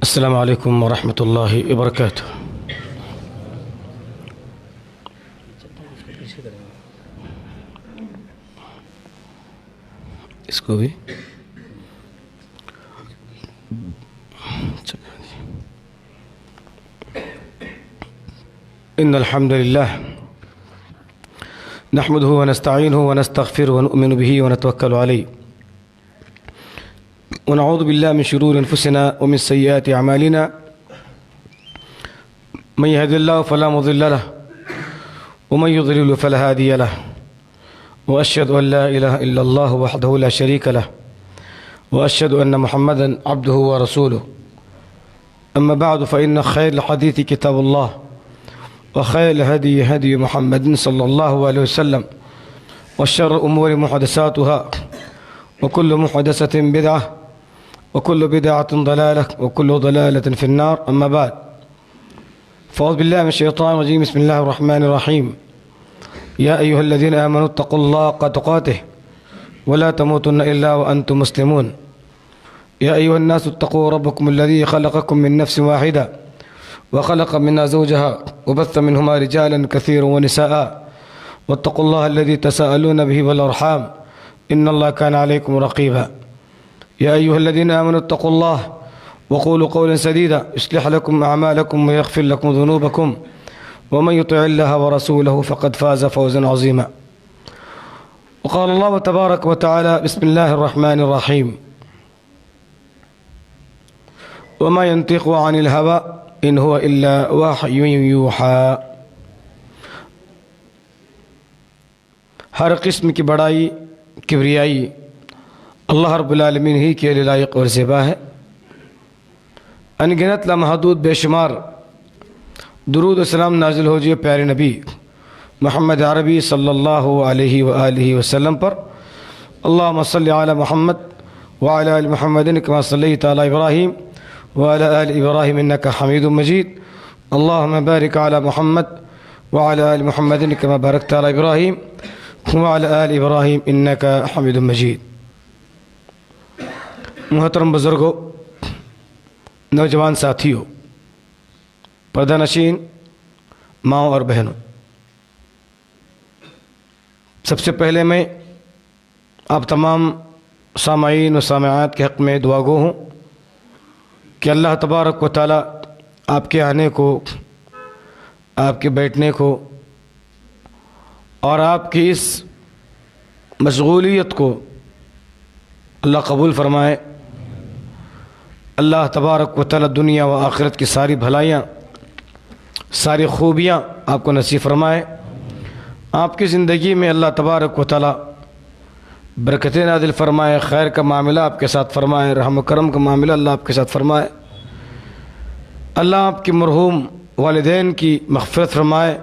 السلام علیکم ورحمۃ اللہ وبرکاتہ۔ اس کو بھی ان الحمد للہ نحمده ونستعینه ونستغفره ونؤمن به ونتوکل علیہ ونعوذ باللہ من شرور انفسنا ومن سیئات اعمالنا من يهد الله فلا مضل له ومن يضلل فلا هادي له واشهد ان لا اله الا الله وحده لا شريك له واشهد ان محمدا عبده ورسوله اما بعد فان خير الحديث كتاب الله وخير الهدي هدي محمد صلى الله عليه وسلم وشر الامور محدثاتها وكل محدثة بدعة وكل بدعة ضلالة وكل ضلالة في النار. أما بعد فأعوذ بالله من الشيطان الرجيم. بسم الله الرحمن الرحيم. يا أيها الذين آمنوا اتقوا الله حق تقاته ولا تموتن إلا وأنتم مسلمون. يا أيها الناس اتقوا ربكم الذي خلقكم من نفس واحدة وخلق منها زوجها وبث منهما رجالا كثيرا ونساء واتقوا الله الذي تساءلون به والأرحام إن الله كان عليكم رقيبا. يا أيها الذين آمنوا اتقوا الله وقولوا قولا سديدا يصلح لكم أعمالكم ويغفر لكم ذنوبكم ومن يطع الله ورسوله فقد فاز فوزا عظيما. وقال الله تبارك وتعالى بسم الله الرحمن الرحيم وما ينطق عن الهوى إن هو إلا وحي يوحى. ہر قسم کی بڑائی کبریائی اللہ رب العالمین ہی کے لیے لائق اور زیبا ہے. ان گنت لامحدود بے شمار درود و سلام نازل ہو جائے پیارے نبی محمد عربی صلی اللہ علیہ وآلہ وسلم پر. اللہم صلی علی محمد وعلی آل محمد کما صلیت علی ابراہیم وعلی آل ابراہیم انک حمید مجید. اللہم بارک علی محمد وعلی آل محمد کما بارکت علی ابراہیم وعلی آل ابراہیم انک حمید مجید. محترم بزرگوں، نوجوان ساتھیوں، پردہ نشین ماؤں اور بہنوں، سب سے پہلے میں آپ تمام سامعین و سامعات کے حق میں دعا گو ہوں کہ اللہ تبارک و تعالی آپ کے آنے کو، آپ کے بیٹھنے کو اور آپ کی اس مشغولیت کو اللہ قبول فرمائے. اللہ تبارک و تعالی دنیا و آخرت کی ساری بھلائیاں، ساری خوبیاں آپ کو نصیب فرمائے. آپ کی زندگی میں اللہ تبارک و تعالی برکتیں نازل فرمائے، خیر کا معاملہ آپ کے ساتھ فرمائے، رحم و کرم کا معاملہ اللہ آپ کے ساتھ فرمائے. اللہ آپ کے مرحوم والدین کی مغفرت فرمائے.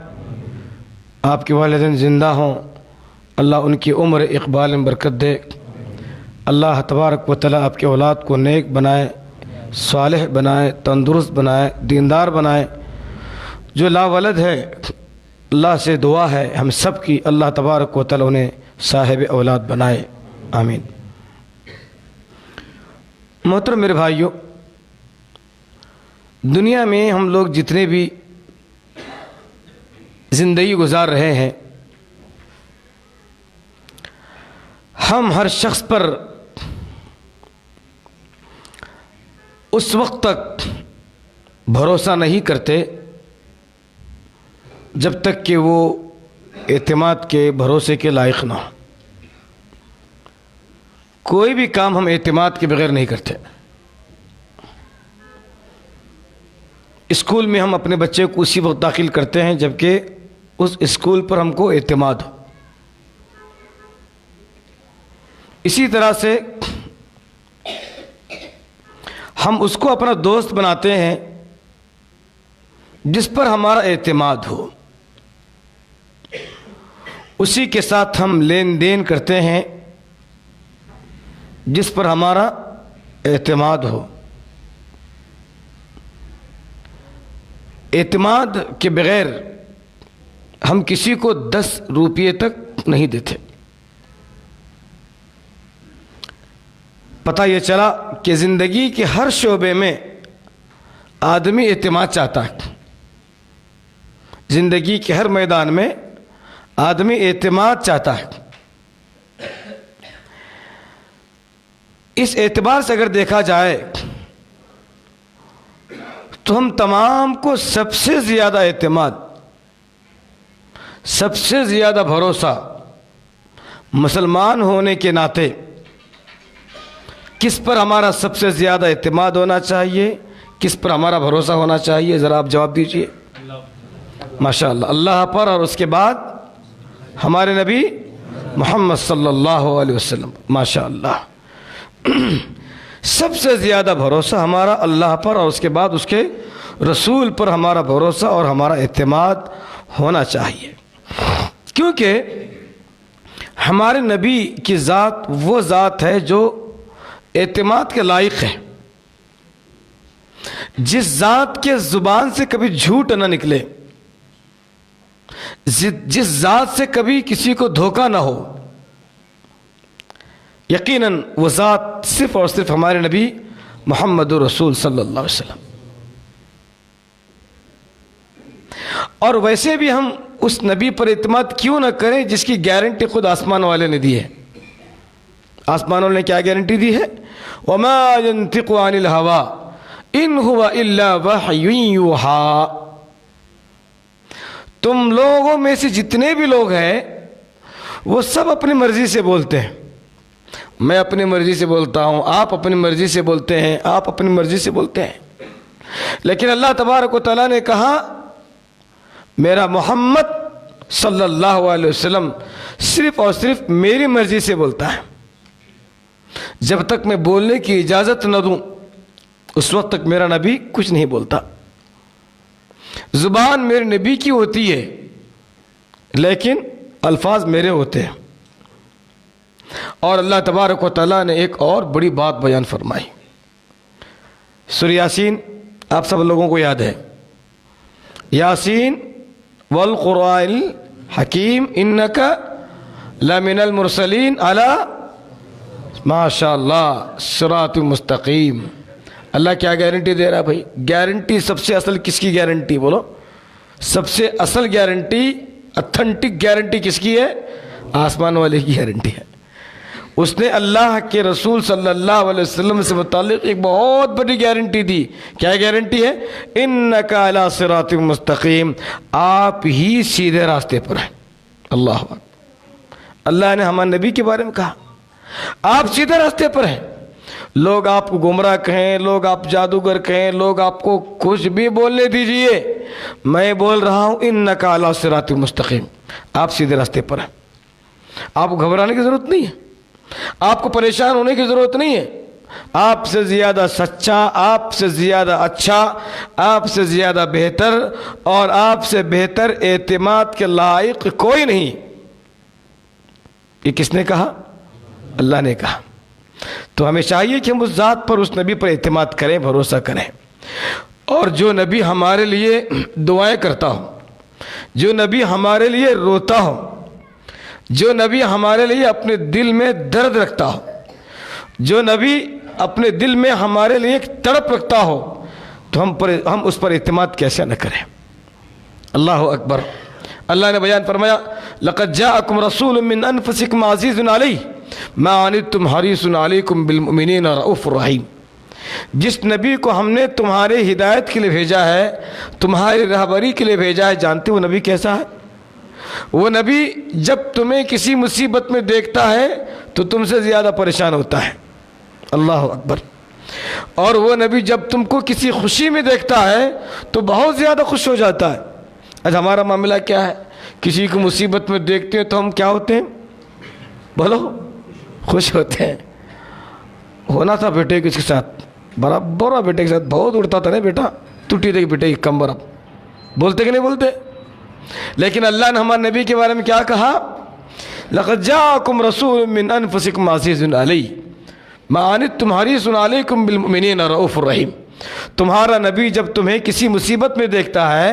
آپ کے والدین زندہ ہوں، اللہ ان کی عمر اقبال میں برکت دے. اللہ تبارک و تعالی آپ کے اولاد کو نیک بنائے، صالح بنائے، تندرست بنائے، دیندار بنائے. جو لا ولد ہے اللہ سے دعا ہے ہم سب کی، اللہ تبارک و تعالی انہیں صاحب اولاد بنائے. آمین. محترم میرے بھائیوں، دنیا میں ہم لوگ جتنے بھی زندگی گزار رہے ہیں، ہم ہر شخص پر اس وقت تک بھروسہ نہیں کرتے جب تک کہ وہ اعتماد کے، بھروسے کے لائق نہ ہو. کوئی بھی کام ہم اعتماد کے بغیر نہیں کرتے. اسکول میں ہم اپنے بچے کو اسی وقت داخل کرتے ہیں جبکہ اس اسکول پر ہم کو اعتماد ہو. اسی طرح سے ہم اس کو اپنا دوست بناتے ہیں جس پر ہمارا اعتماد ہو. اسی کے ساتھ ہم لین دین کرتے ہیں جس پر ہمارا اعتماد ہو. اعتماد کے بغیر ہم کسی کو 10 روپے تک نہیں دیتے. پتہ یہ چلا کہ زندگی کے ہر شعبے میں آدمی اعتماد چاہتا ہے. زندگی کے ہر میدان میں آدمی اعتماد چاہتا ہے. اس اعتبار سے اگر دیکھا جائے تو ہم تمام کو سب سے زیادہ اعتماد، سب سے زیادہ بھروسہ مسلمان ہونے کے ناطے کس پر ہمارا سب سے زیادہ اعتماد ہونا چاہیے، کس پر ہمارا بھروسہ ہونا چاہیے؟ ذرا آپ جواب دیجئے. ماشاءاللہ اللہ پر، اور اس کے بعد ہمارے نبی محمد صلی اللہ علیہ وسلم. ماشاءاللہ سب سے زیادہ بھروسہ ہمارا اللہ پر، اور اس کے بعد اس کے رسول پر ہمارا بھروسہ اور ہمارا اعتماد ہونا چاہیے. کیونکہ ہمارے نبی کی ذات وہ ذات ہے جو اعتماد کے لائق ہے، جس ذات کے زبان سے کبھی جھوٹ نہ نکلے، جس ذات سے کبھی کسی کو دھوکہ نہ ہو. یقیناً وہ ذات صرف اور صرف ہمارے نبی محمد رسول صلی اللہ علیہ وسلم. اور ویسے بھی ہم اس نبی پر اعتماد کیوں نہ کریں جس کی گارنٹی خود آسمان والے نے دی ہے. آسمان والے نے کیا گارنٹی دی ہے؟ وَمَا يَنْتِقُ عَنِ الْهَوَىٰ إِنْ هُوَ إِلَّا وَحْيٌ يُوحَىٰ. تم لوگوں میں سے جتنے بھی لوگ ہیں وہ سب اپنی مرضی سے بولتے ہیں. میں اپنی مرضی سے بولتا ہوں، آپ اپنی مرضی سے بولتے ہیں، آپ اپنی مرضی سے بولتے ہیں. لیکن اللہ تبارک و تعالیٰ نے کہا میرا محمد صلی اللہ علیہ وسلم صرف اور صرف میری مرضی سے بولتا ہے. جب تک میں بولنے کی اجازت نہ دوں اس وقت تک میرا نبی کچھ نہیں بولتا. زبان میرے نبی کی ہوتی ہے لیکن الفاظ میرے ہوتے ہیں. اور اللہ تبارک و تعالیٰ نے ایک اور بڑی بات بیان فرمائی. سورہ یاسین آپ سب لوگوں کو یاد ہے. یاسین والقرآن الحکیم انک لمن المرسلین علی ماشاء اللہ صراط مستقیم. اللہ کیا گارنٹی دے رہا ہے بھائی؟ گارنٹی سب سے اصل کس کی گارنٹی بولو؟ سب سے اصل گارنٹی، اتھنٹک گارنٹی کس کی ہے؟ آسمان والے کی گارنٹی ہے. اس نے اللہ کے رسول صلی اللہ علیہ وسلم سے متعلق ایک بہت بڑی گارنٹی دی. کیا گارنٹی ہے؟ انک علی صراط مستقیم، آپ ہی سیدھے راستے پر ہیں. اللہ اکبر. اللہ نے ہمارے نبی کے بارے میں کہا آپ سیدھے راستے پر ہیں. لوگ آپ کو گمراہ کہیں، لوگ آپ جادوگر کہیں، لوگ آپ کو کچھ بھی بولنے دیجئے، میں بول رہا ہوں انک علی صراط مستقیم، آپ سیدھے راستے پر ہیں. آپ کو گھبرانے کی ضرورت نہیں ہے، آپ کو پریشان ہونے کی ضرورت نہیں ہے. آپ سے زیادہ سچا، آپ سے زیادہ اچھا، آپ سے زیادہ بہتر اور آپ سے بہتر اعتماد کے لائق کوئی نہیں. یہ کس نے کہا؟ اللہ نے کہا. تو ہمیں چاہیے کہ ہم اس ذات پر، اس نبی پر اعتماد کریں، بھروسہ کریں. اور جو نبی ہمارے لیے دعائیں کرتا ہو، جو نبی ہمارے لیے روتا ہو، جو نبی ہمارے لیے اپنے دل میں درد رکھتا ہو، جو نبی اپنے دل میں ہمارے لیے ایک تڑپ رکھتا ہو، تو ہم اس پر اعتماد کیسے نہ کریں؟ اللہ اکبر. اللہ نے بیان فرمایا لقد جاءکم رسول من انفسکم عزیز علیہ ما عنتم حریص علیکم بالمؤمنین رؤوف رحیم. جس نبی کو ہم نے تمہارے ہدایت کے لیے بھیجا ہے، تمہاری رہبری کے لیے بھیجا ہے، جانتے ہو نبی کیسا ہے؟ وہ نبی جب تمہیں کسی مصیبت میں دیکھتا ہے تو تم سے زیادہ پریشان ہوتا ہے. اللہ اکبر. اور وہ نبی جب تم کو کسی خوشی میں دیکھتا ہے تو بہت زیادہ خوش ہو جاتا ہے. آج ہمارا معاملہ کیا ہے؟ کسی کو مصیبت میں دیکھتے ہیں تو ہم کیا ہوتے ہیں؟ بولو، خوش ہوتے ہیں. ہونا تھا بیٹے کس کے ساتھ، برابر بیٹے کے ساتھ بہت اڑتا تھا نا بیٹا، ٹوٹی تھی بیٹے کی کمبر. اب بولتے کہ نہیں بولتے؟ لیکن اللہ نے ہمارے نبی کے بارے میں کیا کہا؟ لقد جاءکم رسول من انفسکم عزیز علیہ ما عنتم حریص علیکم بالمؤمنین رؤوف رحیم. تمہارا نبی جب تمہیں کسی مصیبت میں دیکھتا ہے،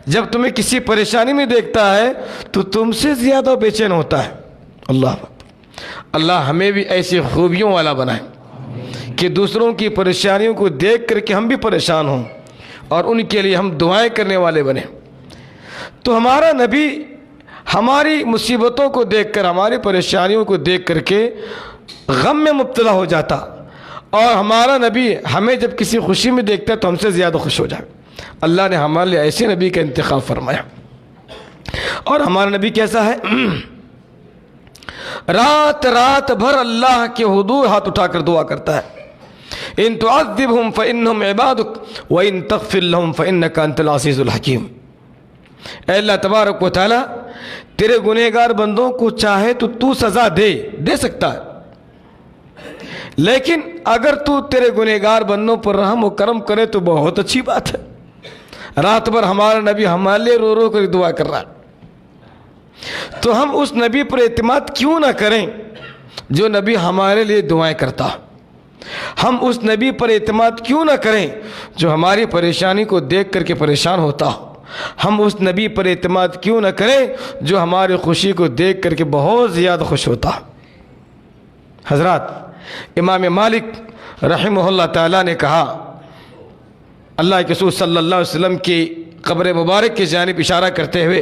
جب تمہیں کسی پریشانی میں دیکھتا ہے تو تم سے زیادہ بے چین ہوتا ہے. اللہ اللہ ہمیں بھی ایسی خوبیوں والا بنائے. کہ دوسروں کی پریشانیوں کو دیکھ کر کے ہم بھی پریشان ہوں اور ان کے لیے ہم دعائیں کرنے والے بنیں۔ تو ہمارا نبی ہماری مصیبتوں کو دیکھ کر، ہماری پریشانیوں کو دیکھ کر کے غم میں مبتلا ہو جاتا، اور ہمارا نبی ہمیں جب کسی خوشی میں دیکھتا ہے تو ہم سے زیادہ خوش ہو جائے۔ اللہ نے ہمارے لیے ایسے نبی کا انتخاب فرمایا۔ اور ہمارا نبی کیسا ہے؟ رات رات بھر اللہ کے حضور ہاتھ اٹھا کر دعا کرتا ہے، ان تعذبہم فإنہم عبادک وإن تغفر لہم فإنک انت العزیز الحکیم۔ اے اللہ تبارک و تعالی، تیرے گنہگار بندوں کو چاہے تو سزا دے سکتا ہے، لیکن اگر تو تیرے گنہگار بندوں پر رحم و کرم کرے تو بہت اچھی بات ہے۔ رات بھر ہمارا نبی ہمارے لیے رو رو کر دعا کر رہا ہے، تو ہم اس نبی پر اعتماد کیوں نہ کریں جو نبی ہمارے لیے دعائیں کرتا؟ ہم اس نبی پر اعتماد کیوں نہ کریں جو ہماری پریشانی کو دیکھ کر کے پریشان ہوتا؟ ہم اس نبی پر اعتماد کیوں نہ کریں جو ہماری خوشی کو دیکھ کر کے بہت زیادہ خوش ہوتا؟ حضرات، امام مالک رحمہ اللہ تعالیٰ نے کہا، اللہ کے رسول صلی اللہ علیہ وسلم کی قبر مبارک کی جانب اشارہ کرتے ہوئے،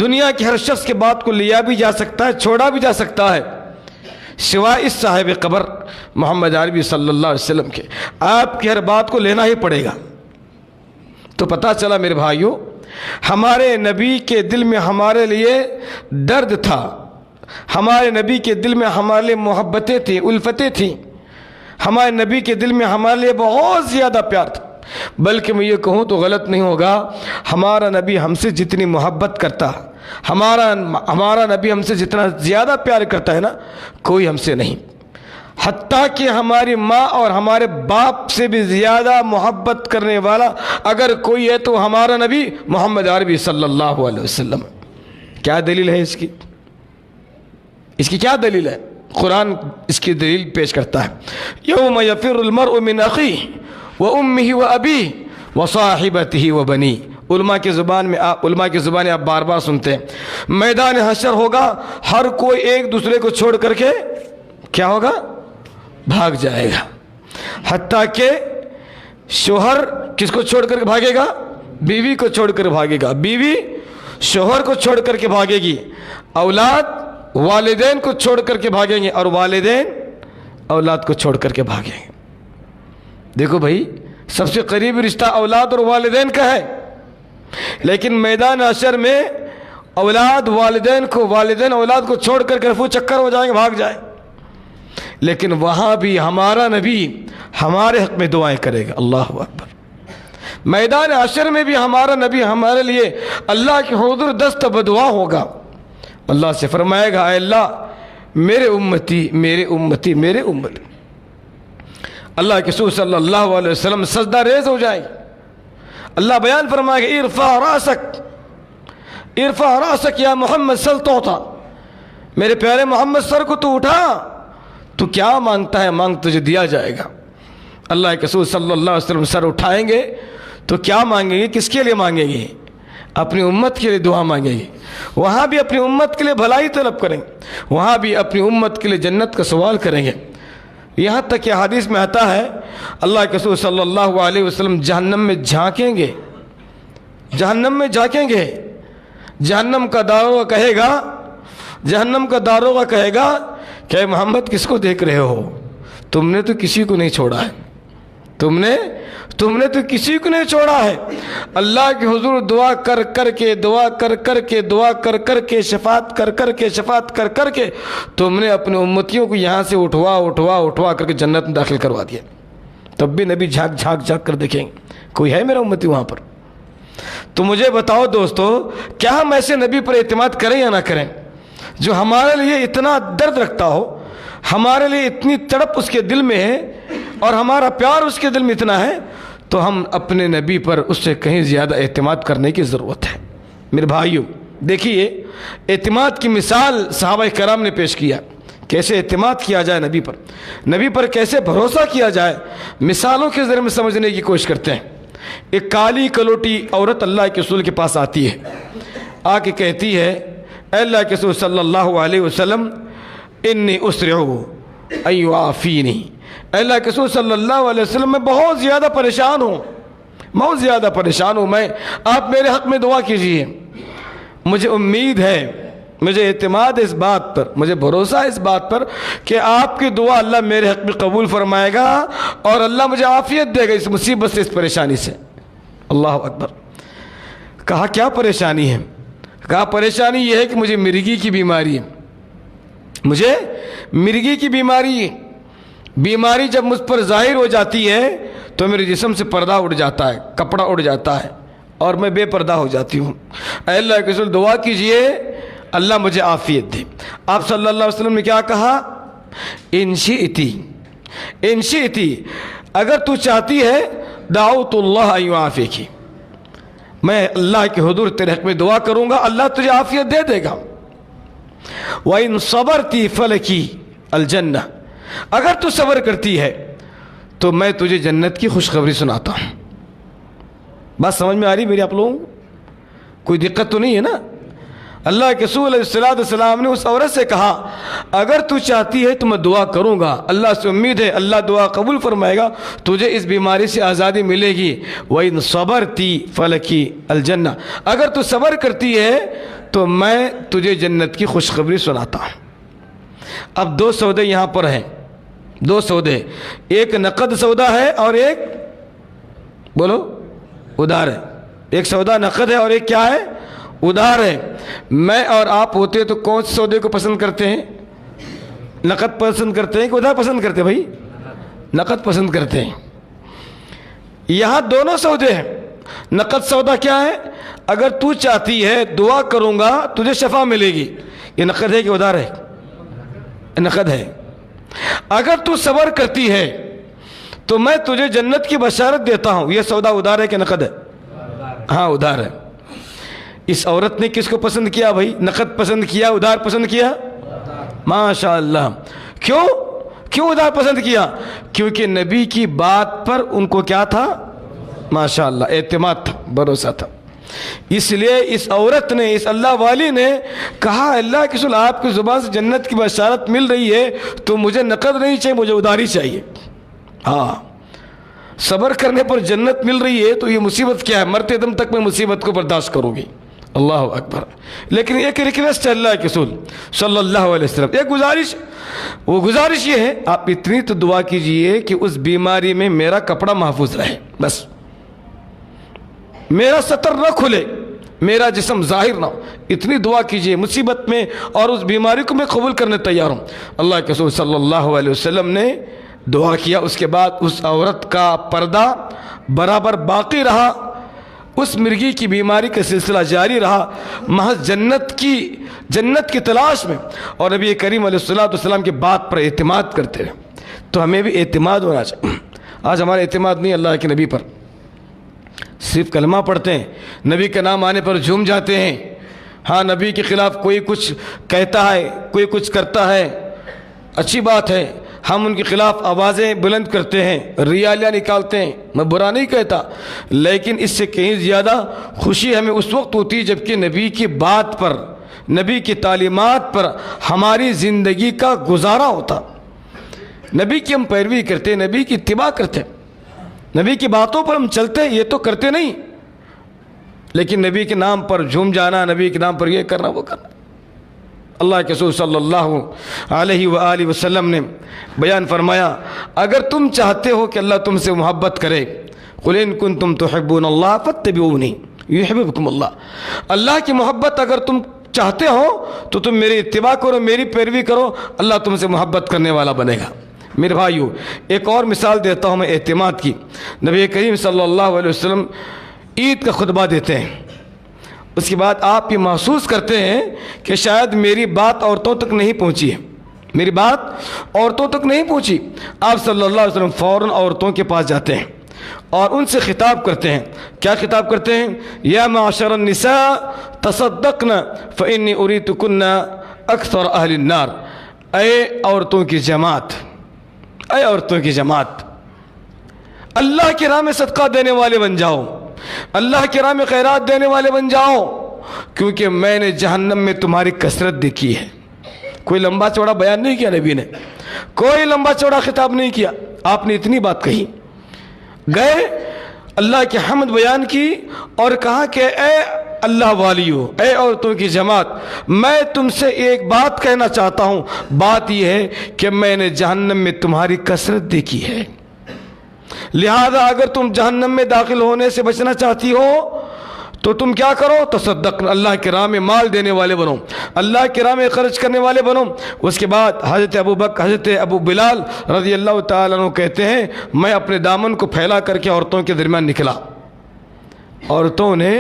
دنیا کے ہر شخص کے بات کو لیا بھی جا سکتا ہے، چھوڑا بھی جا سکتا ہے، سوائے اس صاحب قبر محمد عربی صلی اللہ علیہ وسلم کے۔ آپ کی ہر بات کو لینا ہی پڑے گا۔ تو پتہ چلا میرے بھائیوں، ہمارے نبی کے دل میں ہمارے لیے درد تھا، ہمارے نبی کے دل میں ہمارے لیے محبتیں تھیں، الفتیں تھیں، ہمارے نبی کے دل میں ہمارے لیے بہت زیادہ پیار تھا۔ بلکہ میں یہ کہوں تو غلط نہیں ہوگا، ہمارا نبی ہم سے جتنی محبت کرتا، ہمارا نبی ہم سے جتنا زیادہ پیار کرتا ہے نا، کوئی ہم سے نہیں۔ حتیٰ کہ ہماری ماں اور ہمارے باپ سے بھی زیادہ محبت کرنے والا اگر کوئی ہے تو ہمارا نبی محمد عربی صلی اللہ علیہ وسلم۔ کیا دلیل ہے اس کی؟ اس کی کیا دلیل ہے؟ قرآن اس کی دلیل پیش کرتا ہے، یوم یفر المرء من اخیہ وامہ وابیہ وصاحبتہ وبنیہ۔ علماء کی زبان آپ بار بار سنتے ہیں، میدان حشر ہوگا، ہر کوئی ایک دوسرے کو چھوڑ کر کے کیا ہوگا؟ بھاگ جائے گا۔ حتیٰ کہ شوہر کس کو چھوڑ کر کے بھاگے گا؟ بیوی کو چھوڑ کر بھاگے گا، بیوی شوہر کو چھوڑ کر کے بھاگے گی، اولاد والدین کو چھوڑ کر کے بھاگیں گے، اور والدین اولاد کو چھوڑ کر کے بھاگیں گے۔ دیکھو بھائی، سب سے قریبی رشتہ اولاد اور والدین کا ہے، لیکن میدان حشر میں اولاد والدین اولاد کو چھوڑ کر کے رفو چکر ہو جائیں گے، بھاگ جائیں۔ لیکن وہاں بھی ہمارا نبی ہمارے حق میں دعائیں کرے گا۔ اللہ اکبر۔ میدان حشر میں بھی ہمارا نبی ہمارے لیے اللہ کے حضور دست بدعا ہوگا، اللہ سے فرمائے گا، اے اللہ میرے امتی میرے امتی میرے امتی۔ اللہ کے رسول صلی اللہ علیہ وسلم سجدہ ریز ہو جائے، اللہ بیان فرمائے گا، ارفع راسک یا محمد سل تعطیٰ، میرے پیارے محمد سر کو تو اٹھا، تو کیا مانگتا ہے مانگ تجھے دیا جائے گا۔ اللہ کے رسول صلی اللہ علیہ وسلم سر اٹھائیں گے تو کیا مانگیں گے؟ کس کے لیے مانگیں گے؟ اپنی امت کے لیے دعا مانگیں گے، وہاں بھی اپنی امت کے لیے بھلائی طلب کریں گے، وہاں بھی اپنی امت کے لیے جنت کا سوال کریں گے۔ یہاں تک کہ حدیث میں آتا ہے، اللہ کے رسول صلی اللہ علیہ وسلم جہنم میں جھانکیں گے، جہنم کا داروغہ کہے گا کہ اے محمد کس کو دیکھ رہے ہو؟ تم نے تو کسی کو نہیں چھوڑا ہے، تم نے تو کسی کو نہیں چھوڑا ہے۔ اللہ کے حضور دعا کر کر کے شفاعت کر کے تم نے اپنے امتیوں کو یہاں سے اٹھوا کر کے جنت میں داخل کروا دیا۔ تب بھی نبی جھانک کر دیکھیں گے کوئی ہے میرا امتی وہاں پر؟ تو مجھے بتاؤ دوستو، کیا ہم ایسے نبی پر اعتماد کریں یا نہ کریں جو ہمارے لیے اتنا درد رکھتا ہو، ہمارے لیے اتنی تڑپ اس کے دل میں ہے اور ہمارا پیار اس کے دل میں اتنا ہے، تو ہم اپنے نبی پر اس سے کہیں زیادہ اعتماد کرنے کی ضرورت ہے۔ میرے بھائیوں، دیکھیے اعتماد کی مثال صحابہ کرام نے پیش کیا، کیسے اعتماد کیا جائے نبی پر کیسے بھروسہ کیا جائے، مثالوں کے ذریعے میں سمجھنے کی کوشش کرتے ہیں۔ ایک کالی کلوٹی عورت اللہ کے رسول کے پاس آتی ہے، آ کے کہتی ہے، اے اللہ کے رسول صلی اللہ علیہ وسلم، انی اسرع ان یعافینی، اللہ کے رسول صلی اللہ علیہ وسلم میں بہت زیادہ پریشان ہوں میں، آپ میرے حق میں دعا کیجیے، مجھے امید ہے، مجھے اعتماد ہے اس بات پر، مجھے بھروسہ ہے اس بات پر کہ آپ کی دعا اللہ میرے حق میں قبول فرمائے گا اور اللہ مجھے عافیت دے گا اس مصیبت سے، اس پریشانی سے۔ اللہ اکبر۔ کہا کیا پریشانی ہے؟ کہا پریشانی یہ ہے کہ مجھے مرگی کی بیماری ہے، مجھے مرگی کی بیماری ہے۔ بیماری جب مجھ پر ظاہر ہو جاتی ہے تو میرے جسم سے پردہ اڑ جاتا ہے، کپڑا اڑ جاتا ہے اور میں بے پردہ ہو جاتی ہوں۔ اے اللہ کے رسول دعا کیجئے اللہ مجھے عافیت دے۔ آپ صلی اللہ علیہ وسلم نے کیا کہا؟ ان شئتی، اگر تو چاہتی ہے دعوت اللہ ان یعافیکی، میں اللہ کے حضور تیرے حق میں دعا کروں گا، اللہ تجھے عافیت دے دے گا۔ وَإِن صَبَرْتِ فَلَكِ الْجَنَّةِ، اگر تو صبر کرتی ہے تو میں تجھے جنت کی خوشخبری سناتا ہوں۔ بات سمجھ میں آ رہی میری آپ لوگوں کو؟ کوئی دقت تو نہیں ہے نا؟ اللہ کے رسول علیہ السلام نے اس عورت سے کہا اگر تو چاہتی ہے تو میں دعا کروں گا، اللہ سے امید ہے اللہ دعا قبول فرمائے گا، تجھے اس بیماری سے آزادی ملے گی۔ وَإِن صَبَرْتِ فَلَكِ الْجَنَّةِ، اگر تو صبر کرتی ہے تو میں تجھے جنت کی خوشخبری سناتا ہوں۔ اب دو سودے یہاں پر ہیں، دو سودے، ایک نقد سودا ہے اور ایک بولو ادھار ہے۔ ایک سودا نقد ہے اور ایک کیا ہے؟ ادھار ہے۔ میں اور آپ ہوتے تو کون سے سودے کو پسند کرتے ہیں؟ نقد پسند کرتے ہیں کہ ادھار پسند کرتے ہیں؟ بھائی نقد پسند کرتے ہیں۔ یہاں دونوں سودے ہیں۔ نقد سودا کیا ہے؟ اگر تو چاہتی ہے دعا کروں گا تجھے شفا ملے گی، یہ نقد ہے کہ ادھار ہے؟ نقد ہے۔ اگر تو صبر کرتی ہے تو میں تجھے جنت کی بشارت دیتا ہوں، یہ سودا ادھار ہے کہ نقد ہے؟ ہاں ادھار ہے۔ اس عورت نے کس کو پسند کیا بھائی؟ نقد پسند کیا، ادھار پسند کیا؟ ماشاء اللہ۔ کیوں ادھار پسند کیا؟ کیونکہ نبی کی بات پر ان کو کیا تھا؟ ماشاء اللہ اعتماد تھا، بھروسہ تھا۔ اس لیے اس عورت نے، اس اللہ والی نے کہا اللہ کے رسول آپ کی زبان سے جنت کی بشارت مل رہی ہے تو مجھے نقد نہیں چاہیے، مجھے ادھاری چاہیے۔ ہاں صبر کرنے پر جنت مل رہی ہے تو یہ مصیبت کیا ہے؟ مرتے دم تک میں مصیبت کو برداشت کروں گی۔ اللہ اکبر۔ لیکن ایک ریکویسٹ ہے اللہ کے رسول صلی اللہ علیہ وسلم، ایک گزارش، وہ گزارش یہ ہے آپ اتنی تو دعا کیجئے کہ اس بیماری میں میرا کپڑا محفوظ رہے، بس میرا سطر نہ کھلے، میرا جسم ظاہر نہ ہو، اتنی دعا کیجئے مصیبت میں، اور اس بیماری کو میں قبول کرنے تیار ہوں۔ اللہ کے رسول صلی اللہ علیہ وسلم نے دعا کیا، اس کے بعد اس عورت کا پردہ برابر باقی رہا، اس مرگی کی بیماری کا سلسلہ جاری رہا، محض جنت کی تلاش میں، اور نبی کریم علیہ السلام کی بات پر اعتماد کرتے رہے۔ تو ہمیں بھی اعتماد ہونا چاہیے۔ آج ہمارا اعتماد نہیں اللہ کے نبی پر، صرف کلمہ پڑھتے ہیں، نبی کا نام آنے پر جھوم جاتے ہیں۔ ہاں نبی کے خلاف کوئی کچھ کہتا ہے، کوئی کچھ کرتا ہے، اچھی بات ہے، ہم ان کے خلاف آوازیں بلند کرتے ہیں، ریالیاں نکالتے ہیں، میں برا نہیں کہتا، لیکن اس سے کہیں زیادہ خوشی ہمیں اس وقت ہوتی ہے جبکہ نبی کی بات پر، نبی کی تعلیمات پر ہماری زندگی کا گزارا ہوتا، نبی کی ہم پیروی کرتے، نبی کی اتباع کرتے، نبی کی باتوں پر ہم چلتے، یہ تو کرتے نہیں، لیکن نبی کے نام پر جھوم جانا، نبی کے نام پر یہ کرنا وہ کرنا۔ اللہ کے رسول صلی اللہ علیہ وآلہ وسلم نے بیان فرمایا اگر تم چاہتے ہو کہ اللہ تم سے محبت کرے، قل ان کنتم تحبون اللہ فاتبعونی یحببکم اللہ، اللہ کی محبت اگر تم چاہتے ہو تو تم میری اتباع کرو، میری پیروی کرو، اللہ تم سے محبت کرنے والا بنے گا۔ میرے بھائیو ایک اور مثال دیتا ہوں میں اعتماد کی۔ نبی کریم صلی اللہ علیہ وسلم عید کا خطبہ دیتے ہیں، اس کے بعد آپ یہ محسوس کرتے ہیں کہ شاید میری بات عورتوں تک نہیں پہنچی ہے، میری بات عورتوں تک نہیں پہنچی۔ آپ صلی اللہ علیہ وسلم فوراً عورتوں کے پاس جاتے ہیں اور ان سے خطاب کرتے ہیں۔ کیا خطاب کرتے ہیں؟ یا معاشر النساء تصدقن فانی اریتکن اکثر اہل النار، اے عورتوں کی جماعت، اے عورتوں کی جماعت، اللہ کی راہ میں صدقہ دینے والے بن جاؤ، اللہ کی راہ میں خیرات دینے والے بن جاؤ، کیونکہ میں نے جہنم میں تمہاری کثرت دیکھی ہے۔ کوئی لمبا چوڑا بیان نہیں کیا نبی نے، کوئی لمبا چوڑا خطاب نہیں کیا، آپ نے اتنی بات کہی، گئے اللہ کی حمد بیان کی اور کہا کہ اے اللہ والیو، اے عورتوں کی جماعت، میں تم سے ایک بات کہنا چاہتا ہوں، بات یہ ہے کہ میں نے جہنم میں تمہاری کثرت دیکھی ہے، لہذا اگر تم جہنم میں داخل ہونے سے بچنا چاہتی ہو تو تم کیا کرو؟ تصدق، اللہ کی راہ میں مال دینے والے بنو، اللہ کی راہ میں خرچ کرنے والے بنو۔ اس کے بعد حضرت ابو بلال رضی اللہ تعالیٰ عنہ کہتے ہیں میں اپنے دامن کو پھیلا کر کے عورتوں کے درمیان نکلا، عورتوں نے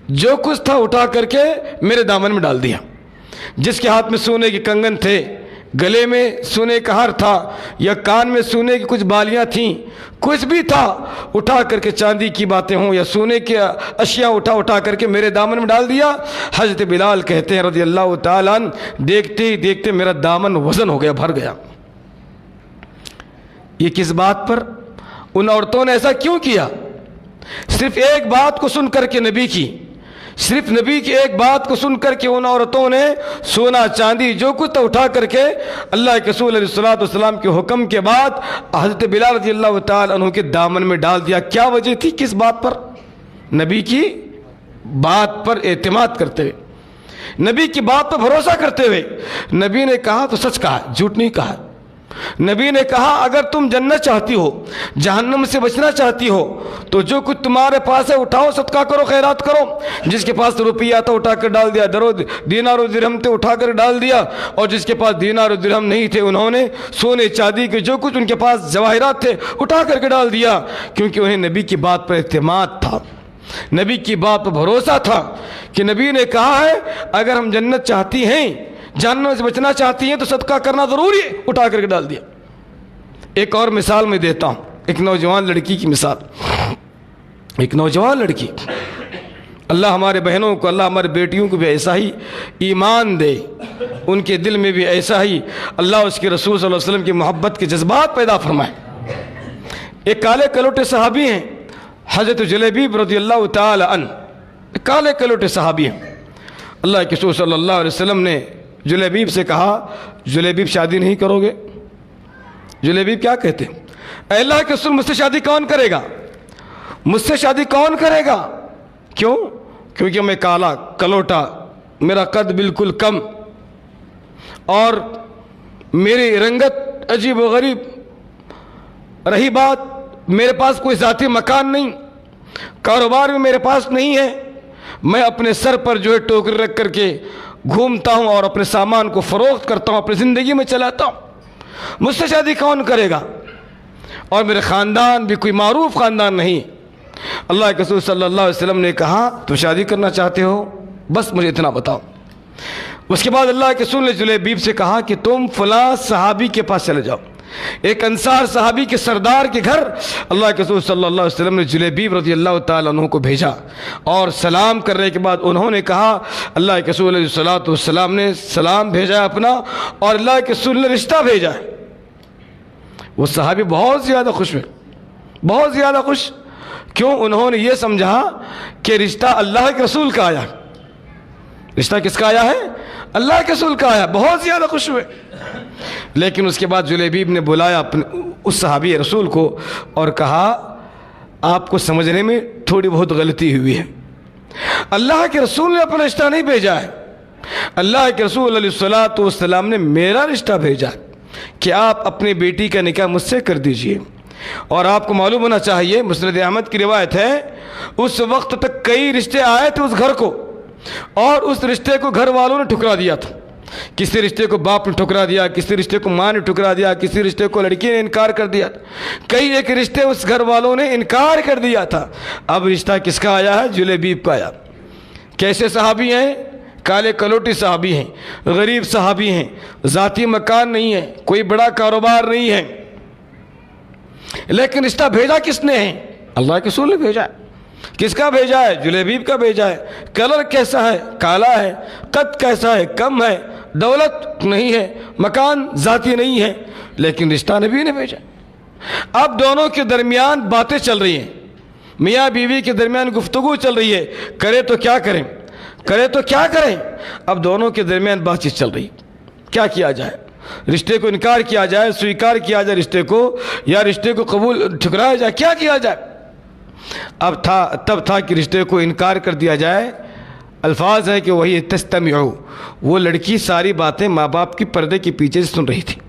جو کچھ تھا اٹھا کر کے میرے دامن میں ڈال دیا، جس کے ہاتھ میں سونے کے کنگن تھے، گلے میں سونے کا ہار تھا، یا کان میں سونے کی کچھ بالیاں تھیں، کچھ بھی تھا اٹھا کر کے، چاندی کی باتیں ہوں یا سونے کی اشیاء اٹھا کر کے میرے دامن میں ڈال دیا۔ حضرت بلال کہتے ہیں رضی اللہ تعالیٰ عنہ، دیکھتے ہی دیکھتے میرا دامن وزن ہو گیا، بھر گیا۔ یہ کس بات پر؟ ان عورتوں نے ایسا کیوں کیا؟ صرف ایک بات کو سن کر کے نبی کی، صرف نبی کی ایک بات کو سن کر کے ان عورتوں نے سونا چاندی جو کچھ تھا اٹھا کر کے اللہ کے رسول علیہ السلام کے حکم کے بعد حضرت بلال رضی اللہ تعالیٰ عنہ کے دامن میں ڈال دیا۔ کیا وجہ تھی؟ کس بات پر؟ نبی کی بات پر اعتماد کرتے ہوئے، نبی کی بات پر بھروسہ کرتے ہوئے۔ نبی نے کہا تو سچ کہا، جھوٹ نہیں کہا۔ نبی نے کہا اگر تم جنت چاہتی ہو، جہنم سے بچنا چاہتی ہو تو جو کچھ تمہارے پاس ہے اٹھاؤ، صدقہ کرو، خیرات کرو۔ جس کے پاس روپیہ تھا اٹھا کر ڈال دیا، دینار و درہم تھے اٹھا کر ڈال دیا، اور جس کے پاس دینار و درہم نہیں تھے انہوں نے سونے چاندی کے جو کچھ ان کے پاس جواہرات تھے اٹھا کر کے ڈال دیا، کیونکہ انہیں نبی کی بات پر اعتماد تھا، نبی کی بات پر بھروسہ تھا کہ نبی نے کہا ہے اگر ہم جنت چاہتی ہیں، جہنم سے بچنا چاہتی ہیں تو صدقہ کرنا ضروری ہے، اٹھا کر کے ڈال دیا۔ ایک اور مثال میں دیتا ہوں، ایک نوجوان لڑکی کی مثال۔ ایک نوجوان لڑکی، اللہ ہمارے بہنوں کو، اللہ ہمارے بیٹیوں کو بھی ایسا ہی ایمان دے، ان کے دل میں بھی ایسا ہی اللہ اس کے رسول صلی اللہ علیہ وسلم کی محبت کے جذبات پیدا فرمائے۔ ایک کالے کلوٹے صحابی ہیں حضرت جلیبیب رضی اللہ تعالی عنہ، کالے کلوٹے صحابی ہیں۔ اللہ کے رسول صلی اللہ علیہ وسلم نے جلیبیب سے کہا جلیبیب شادی نہیں کرو گے؟ جلیبیب کیا کہتے ہیں؟ اے اللہ کے رسول مجھ سے شادی کون کرے گا؟ مجھ سے شادی کون کرے گا؟ کیوں؟ کیونکہ میں کالا کلوٹا، میرا قد بالکل کم، اور میری رنگت عجیب و غریب۔ رہی بات میرے پاس کوئی ذاتی مکان نہیں، کاروبار بھی میرے پاس نہیں ہے، میں اپنے سر پر جو ہے ٹوکری رکھ کر کے گھومتا ہوں اور اپنے سامان کو فروخت کرتا ہوں، اپنی زندگی میں چلاتا ہوں، مجھ سے شادی کون کرے گا؟ اور میرے خاندان بھی کوئی معروف خاندان نہیں۔ اللہ کے رسول صلی اللہ علیہ وسلم نے کہا تم شادی کرنا چاہتے ہو؟ بس مجھے اتنا بتاؤ۔ اس کے بعد اللہ کے رسول نے جلیبیب سے کہا کہ تم فلاں صحابی کے پاس چلے جاؤ، ایک انصار صحابی کے سردار کے گھر اللہ کے رسول صلی اللہ علیہ وسلم نے جلیبیب رضی اللہ تعالیٰ عنہ کو بھیجا، اور سلام کرنے کے بعد انہوں نے کہا، اللہ کے رسول علیہ السلام نے سلام بھیجا اپنا، اور اللہ کے رسول نے رشتہ بھیجا ہے۔ وہ صحابی بہت زیادہ خوش ہوئے، بہت زیادہ خوش۔ کیوں؟ انہوں نے یہ سمجھا کہ رشتہ اللہ کے رسول کا آیا۔ رشتہ کس کا آیا ہے؟ اللہ کے رسول کا آیا۔ بہت زیادہ خوش ہوئے۔ لیکن اس کے بعد جلیبیب نے بلایا اپنے اس صحابی رسول کو اور کہا آپ کو سمجھنے میں تھوڑی بہت غلطی ہوئی ہے، اللہ کے رسول نے اپنا رشتہ نہیں بھیجا ہے، اللہ کے رسول علیہ السلام نے میرا رشتہ بھیجا کہ آپ اپنی بیٹی کا نکاح مجھ سے کر دیجئے۔ اور آپ کو معلوم ہونا چاہیے، مسند احمد کی روایت ہے، اس وقت تک کئی رشتے آئے تھے اس گھر کو، اور اس رشتے کو گھر والوں نے ٹھکرا دیا تھا۔ کسی رشتے کو باپ نے ٹھکرا دیا، کسی رشتے کو ماں نے ٹھکرا دیا، کسی رشتے کو لڑکی نے انکار کر دیا، کئی ایک رشتے اس گھر والوں نے انکار کر دیا تھا۔ اب رشتہ کس کا آیا ہے؟ جلیبیب کا آیا۔ کیسے صحابی ہیں؟ کالے کلوٹی صحابی ہیں، غریب صحابی ہیں، ذاتی مکان نہیں ہے، کوئی بڑا کاروبار نہیں ہے، لیکن رشتہ بھیجا کس نے ہے؟ اللہ کے رسول نے بھیجا ہے۔ کس کا بھیجا ہے؟ جلیبیب کا بھیجا ہے۔ کلر کیسا ہے؟ کالا ہے۔ قد کیسا ہے؟ کم ہے۔ دولت نہیں ہے، مکان ذاتی نہیں ہے، لیکن رشتہ نبی نے بھیجا۔ اب دونوں کے درمیان باتیں چل رہی ہیں، میاں بیوی کے درمیان گفتگو چل رہی ہے، کرے تو کیا کریں، کرے تو کیا کریں۔ اب دونوں کے درمیان بات چیت چل رہی، کیا کیا جائے۔ رشتے کو انکار کیا جائے، سویکار کیا جائے رشتے کو، یا رشتے کو قبول ٹھکرایا جائے، کیا کیا جائے؟ تب تھا کہ رشتے کو انکار کر دیا جائے۔ الفاظ ہیں کہ وہی تستمعو، وہ لڑکی ساری باتیں ماں باپ کی پردے کے پیچھے سے سن رہی تھی۔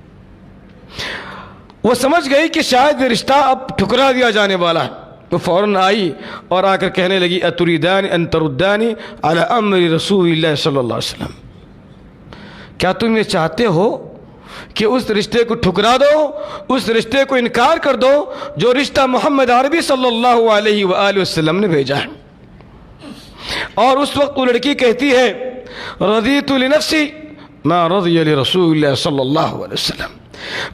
وہ سمجھ گئی کہ شاید یہ رشتہ اب ٹھکرا دیا جانے والا ہے، تو فوراً آئی اور آ کر کہنے لگی اتریدان ان تردانی علی امر رسول اللہ صلی اللہ علیہ وسلم، کیا تم یہ چاہتے ہو کہ اس رشتے کو ٹھکرا دو، اس رشتے کو انکار کر دو جو رشتہ محمد عربی صلی اللہ علیہ وآلہ وسلم نے بھیجا ہے؟ اور اس وقت وہ لڑکی کہتی ہے رضیت لنفسی ما رضی لرسول اللہ صلی اللہ علیہ وسلم،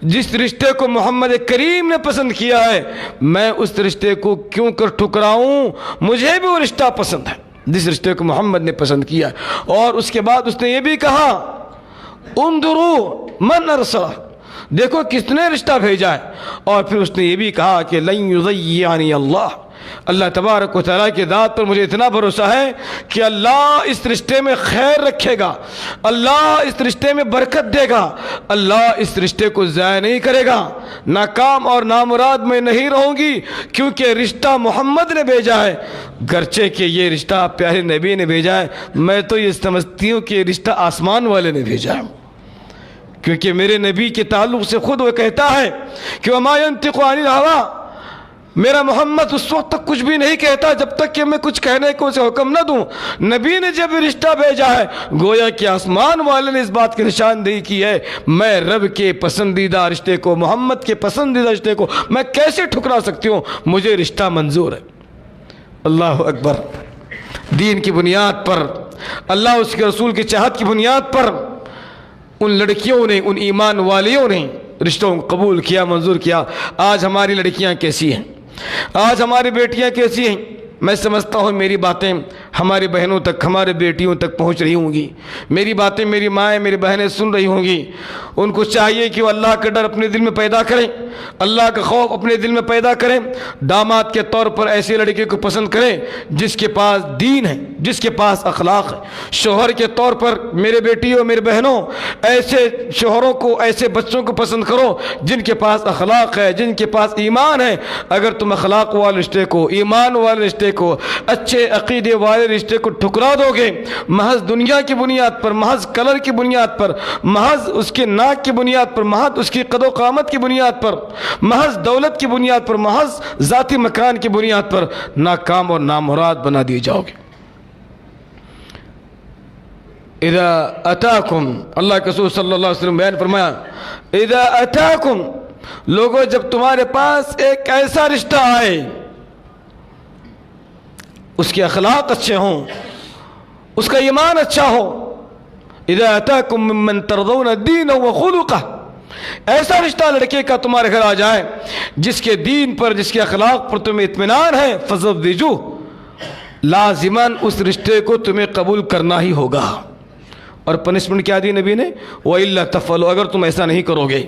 جس رشتے کو محمد کریم نے پسند کیا ہے میں اس رشتے کو کیوں کر ٹھکراؤں، مجھے بھی وہ رشتہ پسند ہے جس رشتے کو محمد نے پسند کیا ہے۔ اور اس کے بعد اس نے یہ بھی کہا انظروا من ارسل، دیکھو کس نے رشتہ بھیجا ہے۔ اور پھر اس نے یہ بھی کہا کہ لن یضیعنی اللہ تبارک و تعالیٰ کی ذات پر مجھے اتنا بھروسہ ہے کہ اللہ اس رشتے میں خیر رکھے گا، اللہ اس رشتے میں برکت دے گا، اللہ اس رشتے کو ضائع نہیں کرے گا، ناکام اور نامراد میں نہیں رہوں گی، کیونکہ رشتہ محمد نے بھیجا ہے، گرچہ کہ یہ رشتہ پیارے نبی نے بھیجا ہے، میں تو یہ سمجھتی ہوں کہ یہ رشتہ آسمان والے نے بھیجا ہے، کیونکہ میرے نبی کے تعلق سے خود وہ کہتا ہے کہ وما ينطق عن الهوى، میرا محمد اس وقت تک کچھ بھی نہیں کہتا جب تک کہ میں کچھ کہنے کو اسے حکم نہ دوں۔ نبی نے جب رشتہ بھیجا ہے گویا کہ آسمان والے نے اس بات کی نشاندہی کی ہے، میں رب کے پسندیدہ رشتے کو، محمد کے پسندیدہ رشتے کو میں کیسے ٹھکرا سکتی ہوں، مجھے رشتہ منظور ہے۔ اللہ اکبر۔ دین کی بنیاد پر، اللہ اس کے رسول کی چاہت کی بنیاد پر ان لڑکیوں نے، ان ایمان والیوں نے رشتوں کو قبول کیا، منظور کیا۔ آج ہماری لڑکیاں کیسی ہیں، آج ہماری بیٹیاں کیسی ہیں؟ میں سمجھتا ہوں میری باتیں ہماری بہنوں تک، ہمارے بیٹیوں تک پہنچ رہی ہوں گی، میری باتیں میری مائیں، میری بہنیں سن رہی ہوں گی۔ ان کو چاہیے کہ وہ اللہ کا ڈر اپنے دل میں پیدا کریں، اللہ کا خوف اپنے دل میں پیدا کریں، داماد کے طور پر ایسے لڑکے کو پسند کریں جس کے پاس دین ہے، جس کے پاس اخلاق ہے۔ شوہر کے طور پر میرے بیٹیوں، میرے بہنوں، ایسے شوہروں کو، ایسے بچوں کو پسند کرو جن کے پاس اخلاق ہے، جن کے پاس ایمان ہے۔ اگر تم اخلاق والے رشتے کو، ایمان والے رشتے کو، اچھے عقیدے والے رشتے کو ٹھکرا دو گے محض دنیا کی بنیاد پر، محض کلر کی بنیاد پر، محض اس کے ناک کی بنیاد پر، محض اس کی قد و قامت کی بنیاد پر، محض دولت کی بنیاد پر، محض ذاتی مکان کی بنیاد پر ناکام اور نامراد بنا دیے جاؤ گے۔ اذا اتاکم، اللہ کے رسول صلی اللہ علیہ وسلم بیان فرمایا اذا اتاکم، لوگوں جب تمہارے پاس ایک ایسا رشتہ آئے، اس کے اخلاق اچھے ہوں، اس کا ایمان اچھا ہو، اذا اتاکم ممن ترضون دینہ وخلقہ، ایسا رشتہ لڑکے کا تمہارے گھر آ جائے جس کے دین پر، جس کے اخلاق پر تمہیں اطمینان ہے، فزوجوہ، لازماً اس رشتے کو تمہیں قبول کرنا ہی ہوگا۔ اور پنشمنٹ کیا دی نبی نے؟ وَإِلَّا تَفْعَلُوا، اگر تم ایسا نہیں کرو گے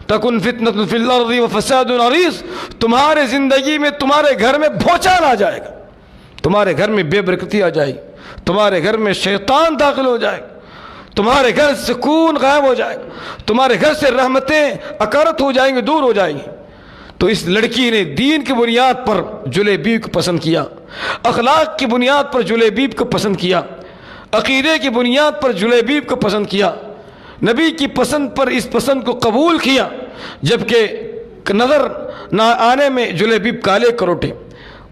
تَكُنْ فِتْنَةٌ فِي الْأَرْضِ وَفَسَادٌ عَرِيضٌ، تمہارے زندگی میں، تمہارے گھر میں بھوچال آ جائے گا، تمہارے گھر میں بے برکتی آ جائے گی، تمہارے گھر میں شیطان داخل ہو جائے گا، تمہارے گھر سے سکون غائب ہو جائے گا، تمہارے گھر سے رحمتیں اکارت ہو جائیں گی، دور ہو جائیں گی۔ تو اس لڑکی نے دین کی بنیاد پر جلیبیب کو پسند کیا، اخلاق کی بنیاد پر جلیبیب کو پسند کیا، عقیدے کی بنیاد پر جلیبیب کو پسند کیا، نبی کی پسند پر اس پسند کو قبول کیا، جبکہ نظر نہ آنے میں جلیبیب کالے کروٹے،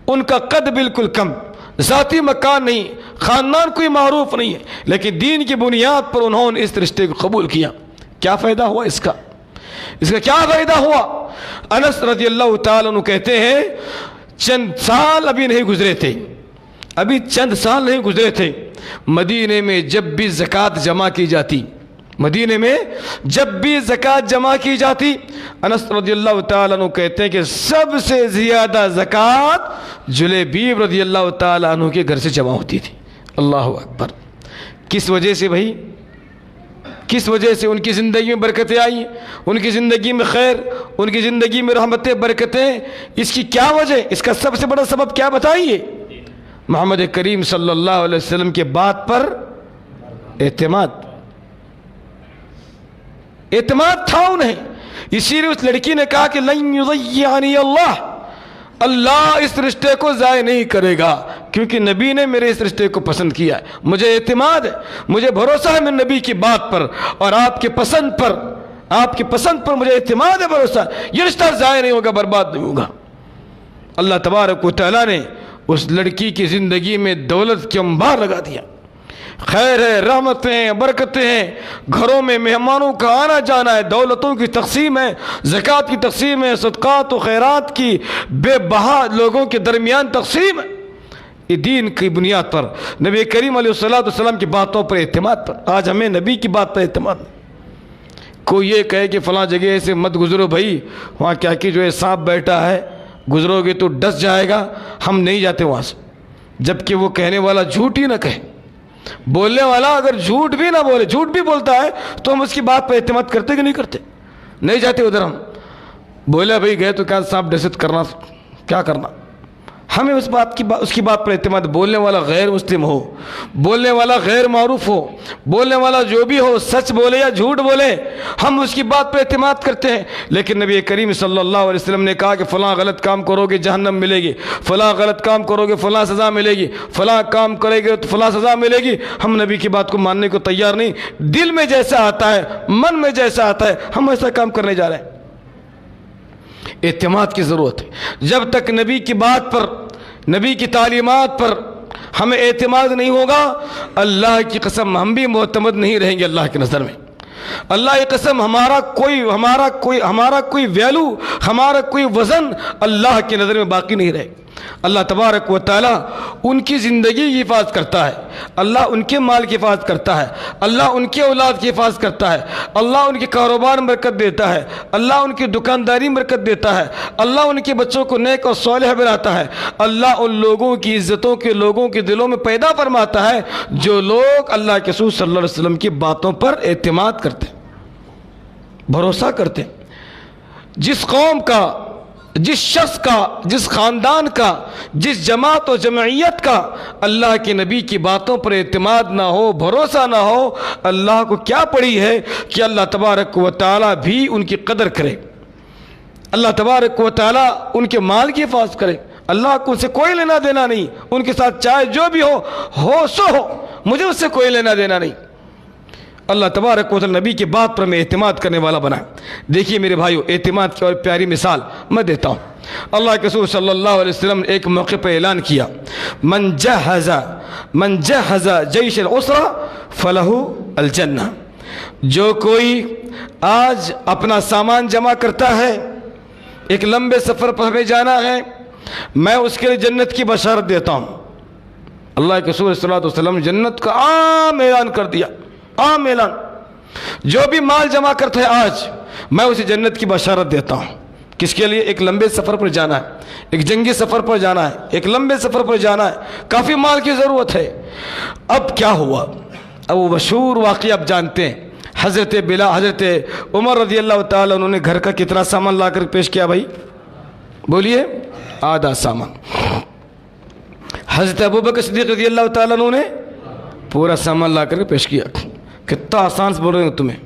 ان کا قد بالکل کم، ذاتی مکان نہیں، خاندان کوئی معروف نہیں ہے، لیکن دین کی بنیاد پر انہوں نے اس رشتے کو قبول کیا۔ کیا فائدہ ہوا اس کا؟ اس کا کیا فائدہ ہوا؟ انس رضی اللہ تعالیٰ عنہ کہتے ہیں چند سال ابھی نہیں گزرے تھے، ابھی چند سال نہیں گزرے تھے، مدینے میں جب بھی زکوٰۃ جمع کی جاتی، مدینے میں جب بھی زکوٰۃ جمع کی جاتی، انس رضی اللہ تعالیٰ عنہ کہتے ہیں کہ سب سے زیادہ زکوٰۃ جلیبیب رضی اللہ تعالیٰ عنہ کے گھر سے جمع ہوتی تھی۔ اللہ اکبر۔ کس وجہ سے بھائی؟ کس وجہ سے؟ ان کی زندگی میں برکتیں آئی، ان کی زندگی میں خیر، ان کی زندگی میں رحمتیں، برکتیں۔ اس کی کیا وجہ؟ اس کا سب سے بڑا سبب کیا بتائیے؟ محمد کریم صلی اللہ علیہ وسلم کے بات پر اعتماد، اعتماد تھا انہیں، اسی لیے اس لڑکی نے کہا کہ لن یضیعنی اللہ اس رشتے کو ضائع نہیں کرے گا، کیونکہ نبی نے میرے اس رشتے کو پسند کیا ہے، مجھے اعتماد ہے، مجھے بھروسہ ہے میرے نبی کی بات پر اور آپ کی پسند پر مجھے اعتماد ہے، بھروسہ ہے، یہ رشتہ ضائع نہیں ہوگا، برباد نہیں ہوگا۔ اللہ تبارک و تعالیٰ نے اس لڑکی کی زندگی میں دولت کے انبار لگا دیا، خیر ہے، رحمتیں ہیں، برکتیں ہیں، گھروں میں مہمانوں کا آنا جانا ہے، دولتوں کی تقسیم ہے، زکوٰۃ کی تقسیم ہے، صدقات و خیرات کی بے بہا لوگوں کے درمیان تقسیم ہے، یہ دین کی بنیاد پر، نبی کریم علیہ السلام کی باتوں پر اعتماد پر۔ آج ہمیں نبی کی بات پر اعتماد نہیں۔ کوئی یہ کہے کہ فلاں جگہ سے مت گزرو بھائی، وہاں کیا کہ جو ہے سانپ بیٹھا ہے، گزرو گے تو ڈس جائے گا، ہم نہیں جاتے وہاں سے، جبکہ وہ کہنے والا جھوٹ ہی نہ کہے، بولنے والا اگر جھوٹ بھی نہ بولے، جھوٹ بھی بولتا ہے تو ہم اس کی بات پہ اعتماد کرتے کہ نہیں کرتے؟ نہیں جاتے ادھر ہم، بولے بھائی گئے تو کیا سانپ ڈست کرنا، کیا کرنا، ہمیں اس کی بات پر اعتماد۔ بولنے والا غیر مسلم ہو، بولنے والا غیر معروف ہو، بولنے والا جو بھی ہو، سچ بولے یا جھوٹ بولے، ہم اس کی بات پر اعتماد کرتے ہیں۔ لیکن نبی کریم صلی اللہ علیہ وسلم نے کہا کہ فلاں غلط کام کرو گے جہنم ملے گی، فلاں غلط کام کرو گے فلاں سزا ملے گی، فلاں کام کرے گے تو فلاں سزا ملے گی، ہم نبی کی بات کو ماننے کو تیار نہیں۔ دل میں جیسا آتا ہے، من میں جیسا آتا ہے، ہم ایسا کام کرنے جا رہے ہیں۔ اعتماد کی ضرورت ہے۔ جب تک نبی کی بات پر، نبی کی تعلیمات پر ہمیں اعتماد نہیں ہوگا، اللہ کی قسم ہم بھی معتمد نہیں رہیں گے اللہ کی نظر میں۔ اللہ کی قسم ہمارا کوئی ویلو، ہمارا کوئی وزن اللہ کی نظر میں باقی نہیں رہے۔ اللہ تبارک و تعالیٰ ان کی زندگی کی حفاظت کرتا ہے، اللہ ان کے مال کی حفاظت کرتا ہے، اللہ ان کے اولاد کی حفاظت کرتا ہے، اللہ ان کے کاروبار میں برکت دیتا ہے، اللہ ان کی دکانداری میں برکت دیتا ہے، اللہ ان کے بچوں کو نیک اور صالح بناتا ہے، اللہ ان لوگوں کی عزتوں کے لوگوں کے دلوں میں پیدا فرماتا ہے جو لوگ اللہ کے رسول صلی اللہ علیہ وسلم کی باتوں پر اعتماد کرتے ہیں، بھروسہ کرتے ہیں۔ جس قوم کا، جس شخص کا، جس خاندان کا، جس جماعت و جمعیت کا اللہ کے نبی کی باتوں پر اعتماد نہ ہو، بھروسہ نہ ہو، اللہ کو کیا پڑی ہے کہ اللہ تبارک و تعالیٰ بھی ان کی قدر کرے، اللہ تبارک و تعالیٰ ان کے مال کی حفاظت کرے۔ اللہ کو ان سے کوئی لینا دینا نہیں، ان کے ساتھ چاہے جو بھی ہو سو ہو، مجھے اس سے کوئی لینا دینا نہیں۔ اللہ تبارک و تعالی نبی کی بات پر میں اعتماد کرنے والا بنا۔ دیکھیے میرے بھائیو، اعتماد کی اور پیاری مثال میں دیتا ہوں۔ اللہ کے رسول صلی اللہ علیہ وسلم نے ایک موقع پر اعلان کیا، من جہز جیش العسرہ فلہ الجنہ، جو کوئی آج اپنا سامان جمع کرتا ہے، ایک لمبے سفر پر ہمیں جانا ہے، میں اس کے لیے جنت کی بشارت دیتا ہوں۔ اللہ کے رسول صلی اللہ علیہ وسلم نے جنت کا عام اعلان کر دیا، عام اعلان، جو بھی مال جمع کرتا ہے آج میں اسے جنت کی بشارت دیتا ہوں۔ کس کے لیے؟ ایک لمبے سفر پر جانا ہے، ایک جنگی سفر پر جانا ہے، ایک لمبے سفر پر جانا ہے، کافی مال کی ضرورت ہے۔ اب کیا ہوا؟ اب وہ مشہور واقعہ آپ جانتے ہیں، حضرت عمر رضی اللہ تعالیٰ انہوں نے گھر کا کتنا سامان لا کر پیش کیا بھائی؟ بولیے، آدھا سامان۔ حضرت ابوبکر صدیق رضی اللہ تعالیٰ انہوں نے پورا سامان لا کر پیش کیا۔ کتنا آسان سے بول رہے ہیں تمہیں،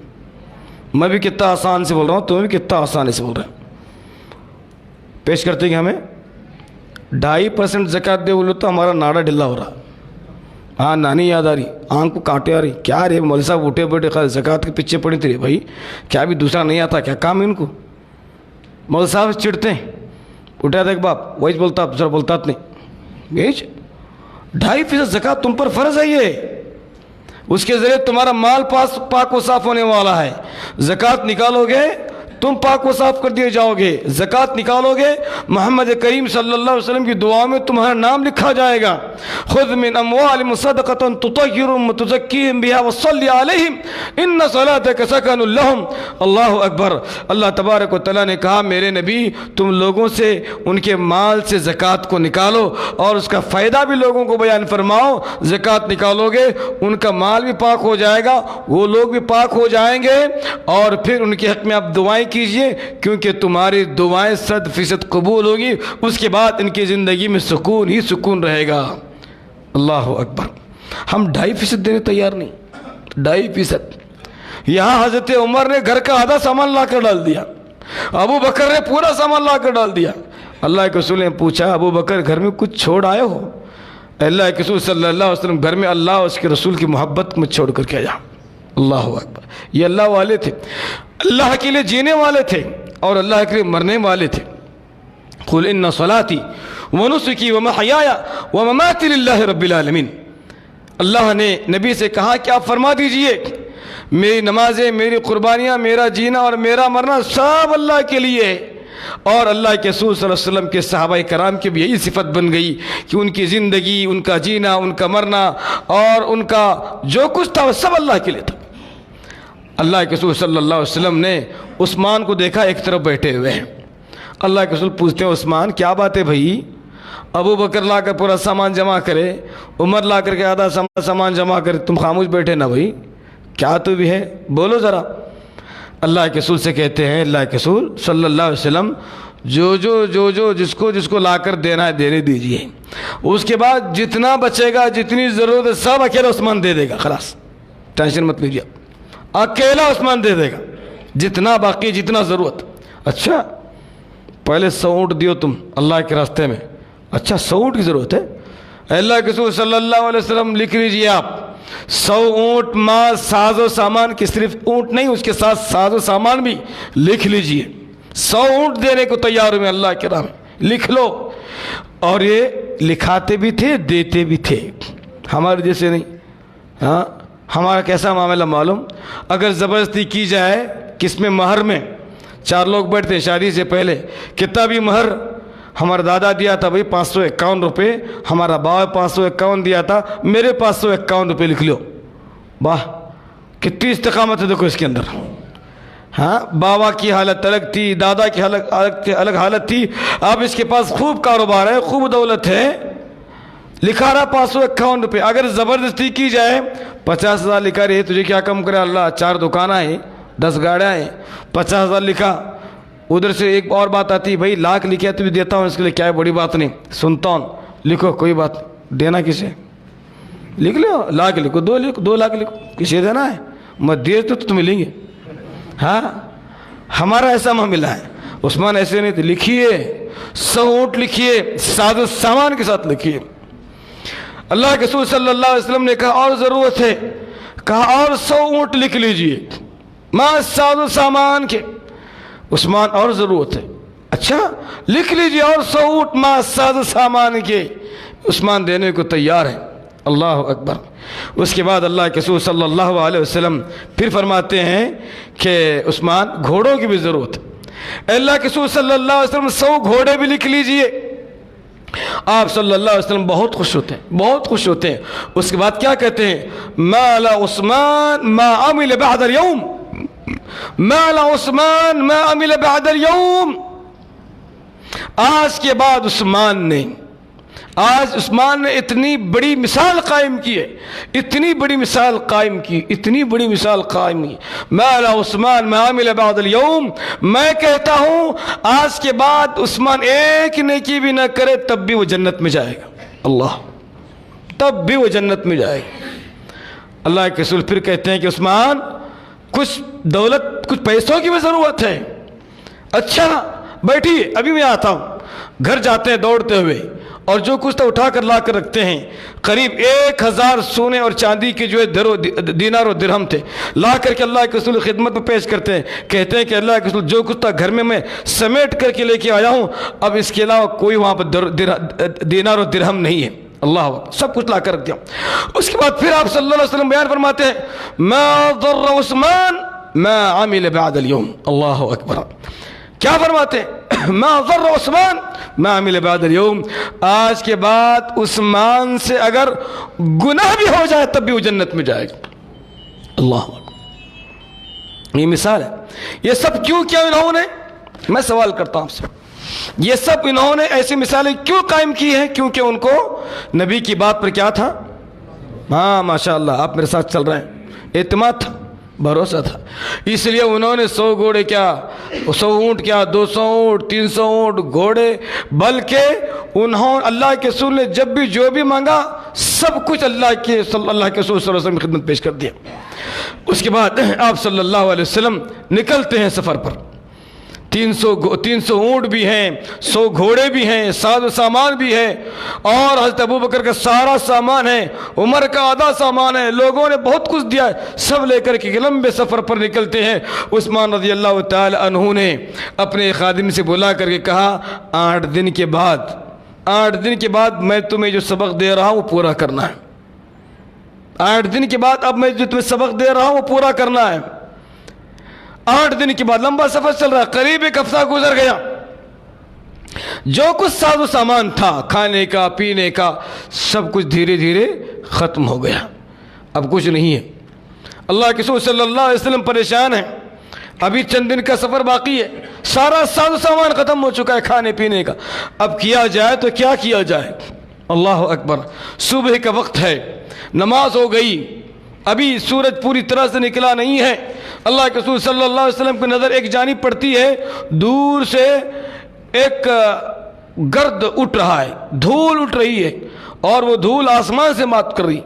میں بھی کتنا آسان سے بول رہا ہوں، تمہیں بھی کتنا آسانی سے بول رہے ہیں۔ پیش کرتے کہ ہمیں 2.5% زکوٰۃ دے بولو تو ہمارا ناڑا ڈھلا ہو رہا۔ ہاں نانی یاد آ رہی، آنکھ کو کانٹے آ رہی، کیا رے مولوی صاحب اٹھے بیٹھے خیر زکوٰۃ کے پیچھے پڑی تھی بھائی، کیا بھی دوسرا نہیں آتا کیا کام ان کو؟ مولوی صاحب چڑھتے ہیں، اٹھا تھا ایک باپ وہی بولتا، دوسرا بولتا نہیں، 2.5% زکوٰۃ تم پر فرض ہے، یہ اس کے ذریعے تمہارا مال پاک و صاف ہونے والا ہے۔ زکوٰۃ نکالو گے تم پاک و صاف کر دیے جاؤ گے، زکوٰۃ نکالو گے محمد کریم صلی اللہ علیہ وسلم کی دعا میں تمہارا نام لکھا جائے گا۔ خذ من اموالہم صدقۃ تطہرہم وتزکیہم بہا وصلی علیہم ان صلاتک سکن لہم۔ اللہ اکبر۔ اللہ تبارک و تعالیٰ نے کہا میرے نبی تم لوگوں سے ان کے مال سے زکوٰۃ کو نکالو اور اس کا فائدہ بھی لوگوں کو بیان فرماؤ۔ زکوٰۃ نکالو گے ان کا مال بھی پاک ہو جائے گا، وہ لوگ بھی پاک ہو جائیں گے، اور پھر ان کے حق میں آپ دعائیں کیجئے کیونکہ تمہاری دعائیں 100% قبول ہوگی۔ اس کے بعد ان کی زندگی میں سکون ہی سکون رہے گا۔ اللہ اکبر۔ ہم 2.5% دینے تیار نہیں، 2.5%۔ یہاں حضرت عمر نے گھر کا آدھا سامان لا کر ڈال دیا، ابو بکر نے پورا سامان لا کر ڈال دیا۔ اللہ کے رسول نے پوچھا ابو بکر گھر میں کچھ چھوڑ آئے ہو؟ اللہ کے رسول صلی اللہ علیہ وسلم گھر میں اللہ اور اس کے رسول کی محبت میں چھوڑ کر کے آیا۔ اللہ اکبر، یہ اللہ والے تھے، اللہ کے لیے جینے والے تھے اور اللہ کے لیے مرنے والے تھے۔ قل ان صلاتي ونسكي ومحياي ومماتي لله رب العالمین۔ اللہ نے نبی سے کہا کہ آپ فرما دیجئے میری نمازیں، میری قربانیاں، میرا جینا اور میرا مرنا سب اللہ کے لیے ہے۔ اور اللہ کے رسول صلی اللہ علیہ وسلم کے صحابہ کرام کی بھی یہی صفت بن گئی کہ ان کی زندگی، ان کا جینا، ان کا مرنا اور ان کا جو کچھ تھا وہ سب اللہ کے لیے تھا۔ اللہ کے رسول صلی اللہ علیہ وسلم نے عثمان کو دیکھا ایک طرف بیٹھے ہوئے ہیں۔ اللہ کے رسول پوچھتے ہیں عثمان کیا بات ہے بھائی؟ ابو بکر لا کر پورا سامان جمع کرے، عمر لا کر کے آدھا سامان جمع کرے، تم خاموش بیٹھے نا بھائی، کیا تو بھی ہے بولو ذرا۔ اللہ کے رسول سے کہتے ہیں اللہ کے رسول صلی اللہ علیہ وسلم جو جس کو لا کر دینا ہے دینے دیجئے، اس کے بعد جتنا بچے گا، جتنی ضرورت ہے سب اکیلا عثمان دے دے گا، خلاص ٹینشن مت لیجیے، اکیلا عثمان دے دے گا جتنا باقی، جتنا ضرورت۔ اچھا پہلے 100 اونٹ دیو تم اللہ کے راستے میں، اچھا 100 اونٹ کی ضرورت ہے؟ اللہ کے رسول صلی اللہ علیہ وسلم لکھ لیجئے آپ 100 اونٹ ماں ساز و سامان کی، صرف اونٹ نہیں اس کے ساتھ ساز و سامان بھی لکھ لیجئے، 100 اونٹ دینے کو تیار ہوئے اللہ کے راہ میں، لکھ لو۔ اور یہ لکھاتے بھی تھے دیتے بھی تھے، ہمارے جیسے نہیں۔ ہاں ہمارا کیسا معاملہ معلوم؟ اگر زبردستی کی جائے کس میں؟ مہر میں 4 لوگ بیٹھتے ہیں شادی سے پہلے، کتنا بھی مہر ہمارا دادا دیا تھا بھائی 551 روپے، ہمارا باپ 551 دیا تھا، میرے 551 روپے لکھ لو۔ واہ کتنی استقامت ہے دیکھو اس کے اندر۔ ہاں بابا کی حالت الگ تھی، دادا کی الگ حالت تھی، اب اس کے پاس خوب کاروبار ہے، خوب دولت ہے، لکھا رہا 551 روپے۔ اگر زبردستی کی جائے 50,000 لکھا رہی ہے، تجھے کیا کم کرے اللہ، 4 دکانیں ہیں، 10 گاڑیاں ہیں، 50,000 لکھا۔ ادھر سے ایک اور بات آتی ہے بھائی لاکھ لکھا تو بھی دیتا ہوں، اس کے لیے کیا ہے بڑی بات نہیں، سنتا ہوں، لکھو کوئی بات نہیں، دینا کسے؟ لکھ لو، لاکھ لکھو، 2 لاکھ لکھو، کسے دینا ہے؟ مت دیر تو ملیں گے۔ ہاں ہمارا ایسا معاملہ ہے، عثمان ایسے نہیں تھے، لکھیے 100 اونٹ لکھیے، ساز و سامان کے ساتھ لکھیے۔ اللہ کے رسول صلی اللہ علیہ وسلم نے کہا اور ضرورت ہے، کہا اور 100 اونٹ لکھ لیجئے ماں ساز و سامان کے۔ عثمان اور ضرورت ہے، اچھا لکھ لیجئے اور 100 اونٹ ماں ساز و سامان کے، عثمان دینے کو تیار ہے۔ اللہ اکبر۔ اس کے بعد اللہ کے رسول صلی اللہ علیہ وسلم پھر فرماتے ہیں کہ عثمان گھوڑوں کی بھی ضرورت ہے، اللہ کے رسول صلی اللہ علیہ وسلم 100 گھوڑے بھی لکھ لیجئے۔ آپ صلی اللہ علیہ وسلم بہت خوش ہوتے ہیں، بہت خوش ہوتے ہیں۔ اس کے بعد کیا کہتے ہیں؟ ما لا عثمان ما عمل بعد اليوم، ما لا عثمان ما عمل بعد اليوم۔ آج کے بعد عثمان نے اتنی بڑی مثال قائم کی ہے، اتنی بڑی مثال قائم کی، اتنی بڑی مثال قائم کی۔ ما لا عثمان ما عمل بعد اليوم، میں کہتا ہوں آج کے بعد عثمان ایک نیکی بھی نہ کرے تب بھی وہ جنت میں جائے گا، اللہ تب بھی وہ جنت میں جائے گا۔ اللہ کے رسول پھر کہتے ہیں کہ عثمان کچھ دولت، کچھ پیسوں کی بھی ضرورت ہے، اچھا بیٹھیے ابھی میں آتا ہوں۔ گھر جاتے ہیں دوڑتے ہوئے اور جو کچھ تھا اٹھا کر لا کر رکھتے ہیں، قریب 1000 سونے اور چاندی کے جو ہے دینار و درہم تھے، لا کر کے اللہ کے رسول خدمت میں پیش کرتے ہیں، کہتے ہیں کہ اللہ کے رسول جو کچھ تھا گھر میں سمیٹ کر کے لے کے آیا ہوں، اب اس کے علاوہ کوئی وہاں پر دینار و درہم نہیں ہے، اللہ سب کچھ لا کر رکھ دیا۔ اس کے بعد پھر آپ صلی اللہ علیہ وسلم بیان فرماتے ہیں ما ضر عثمان ما عمل بعد اليوم، اللہ اکبر۔ کیا فرماتے ہیں؟ ما ضر عثمان ما عمل بعد اليوم، آج کے بعد عثمان سے اگر گناہ بھی ہو جائے تب بھی وہ جنت میں جائے گا، اللہ اکبر۔ یہ مثال ہے، یہ سب کیوں کیا انہوں نے؟ میں سوال کرتا ہوں آپ سے، یہ سب انہوں نے ایسی مثالیں کیوں قائم کی ہیں؟ کیونکہ ان کو نبی کی بات پر کیا تھا؟ ہاں ماشاءاللہ آپ میرے ساتھ چل رہے ہیں، اعتماد تھا، بھروسہ تھا، اس لیے انہوں نے 100 گھوڑے کیا، 100 اونٹ کیا، 200 اونٹ، 300 اونٹ گھوڑے، بلکہ انہوں اللہ کے رسول نے جب بھی جو بھی مانگا سب کچھ اللہ کے رسول صلی اللہ علیہ وسلم کی خدمت پیش کر دیا۔ اس کے بعد آپ صلی اللہ علیہ وسلم نکلتے ہیں سفر پر. 300 اونٹ بھی ہیں, 100 گھوڑے بھی ہیں, ساز و سامان بھی ہے, اور حضرت ابوبکر کا سارا سامان ہے, عمر کا آدھا سامان ہے, لوگوں نے بہت کچھ دیا ہے, سب لے کر کے لمبے سفر پر نکلتے ہیں. عثمان رضی اللہ تعالی عنہ نے اپنے خادم سے بلا کر کے کہا 8 دن کے بعد میں تمہیں جو سبق دے رہا ہوں وہ پورا کرنا ہے. 8 دن کے بعد اب میں جو تمہیں سبق دے رہا ہوں وہ پورا کرنا ہے. 8 دن کے بعد لمبا سفر چل رہا ہے, قریب 1 ہفتہ گزر گیا. جو کچھ ساز و سامان تھا کھانے کا پینے کا سب کچھ دھیرے دھیرے ختم ہو گیا, اب کچھ نہیں ہے. اللہ کے رسول صلی اللہ علیہ وسلم پریشان ہیں, ابھی چند دن کا سفر باقی ہے, سارا ساز و سامان ختم ہو چکا ہے کھانے پینے کا, اب کیا جائے تو کیا کیا جائے. اللہ اکبر, صبح کا وقت ہے, نماز ہو گئی, ابھی سورج پوری طرح سے نکلا نہیں ہے. اللہ کے رسول صلی اللہ علیہ وسلم کی نظر ایک جانب پڑتی ہے, دور سے ایک گرد اٹھ رہا ہے, دھول اٹھ رہی ہے, اور وہ دھول آسمان سے مات کر رہی.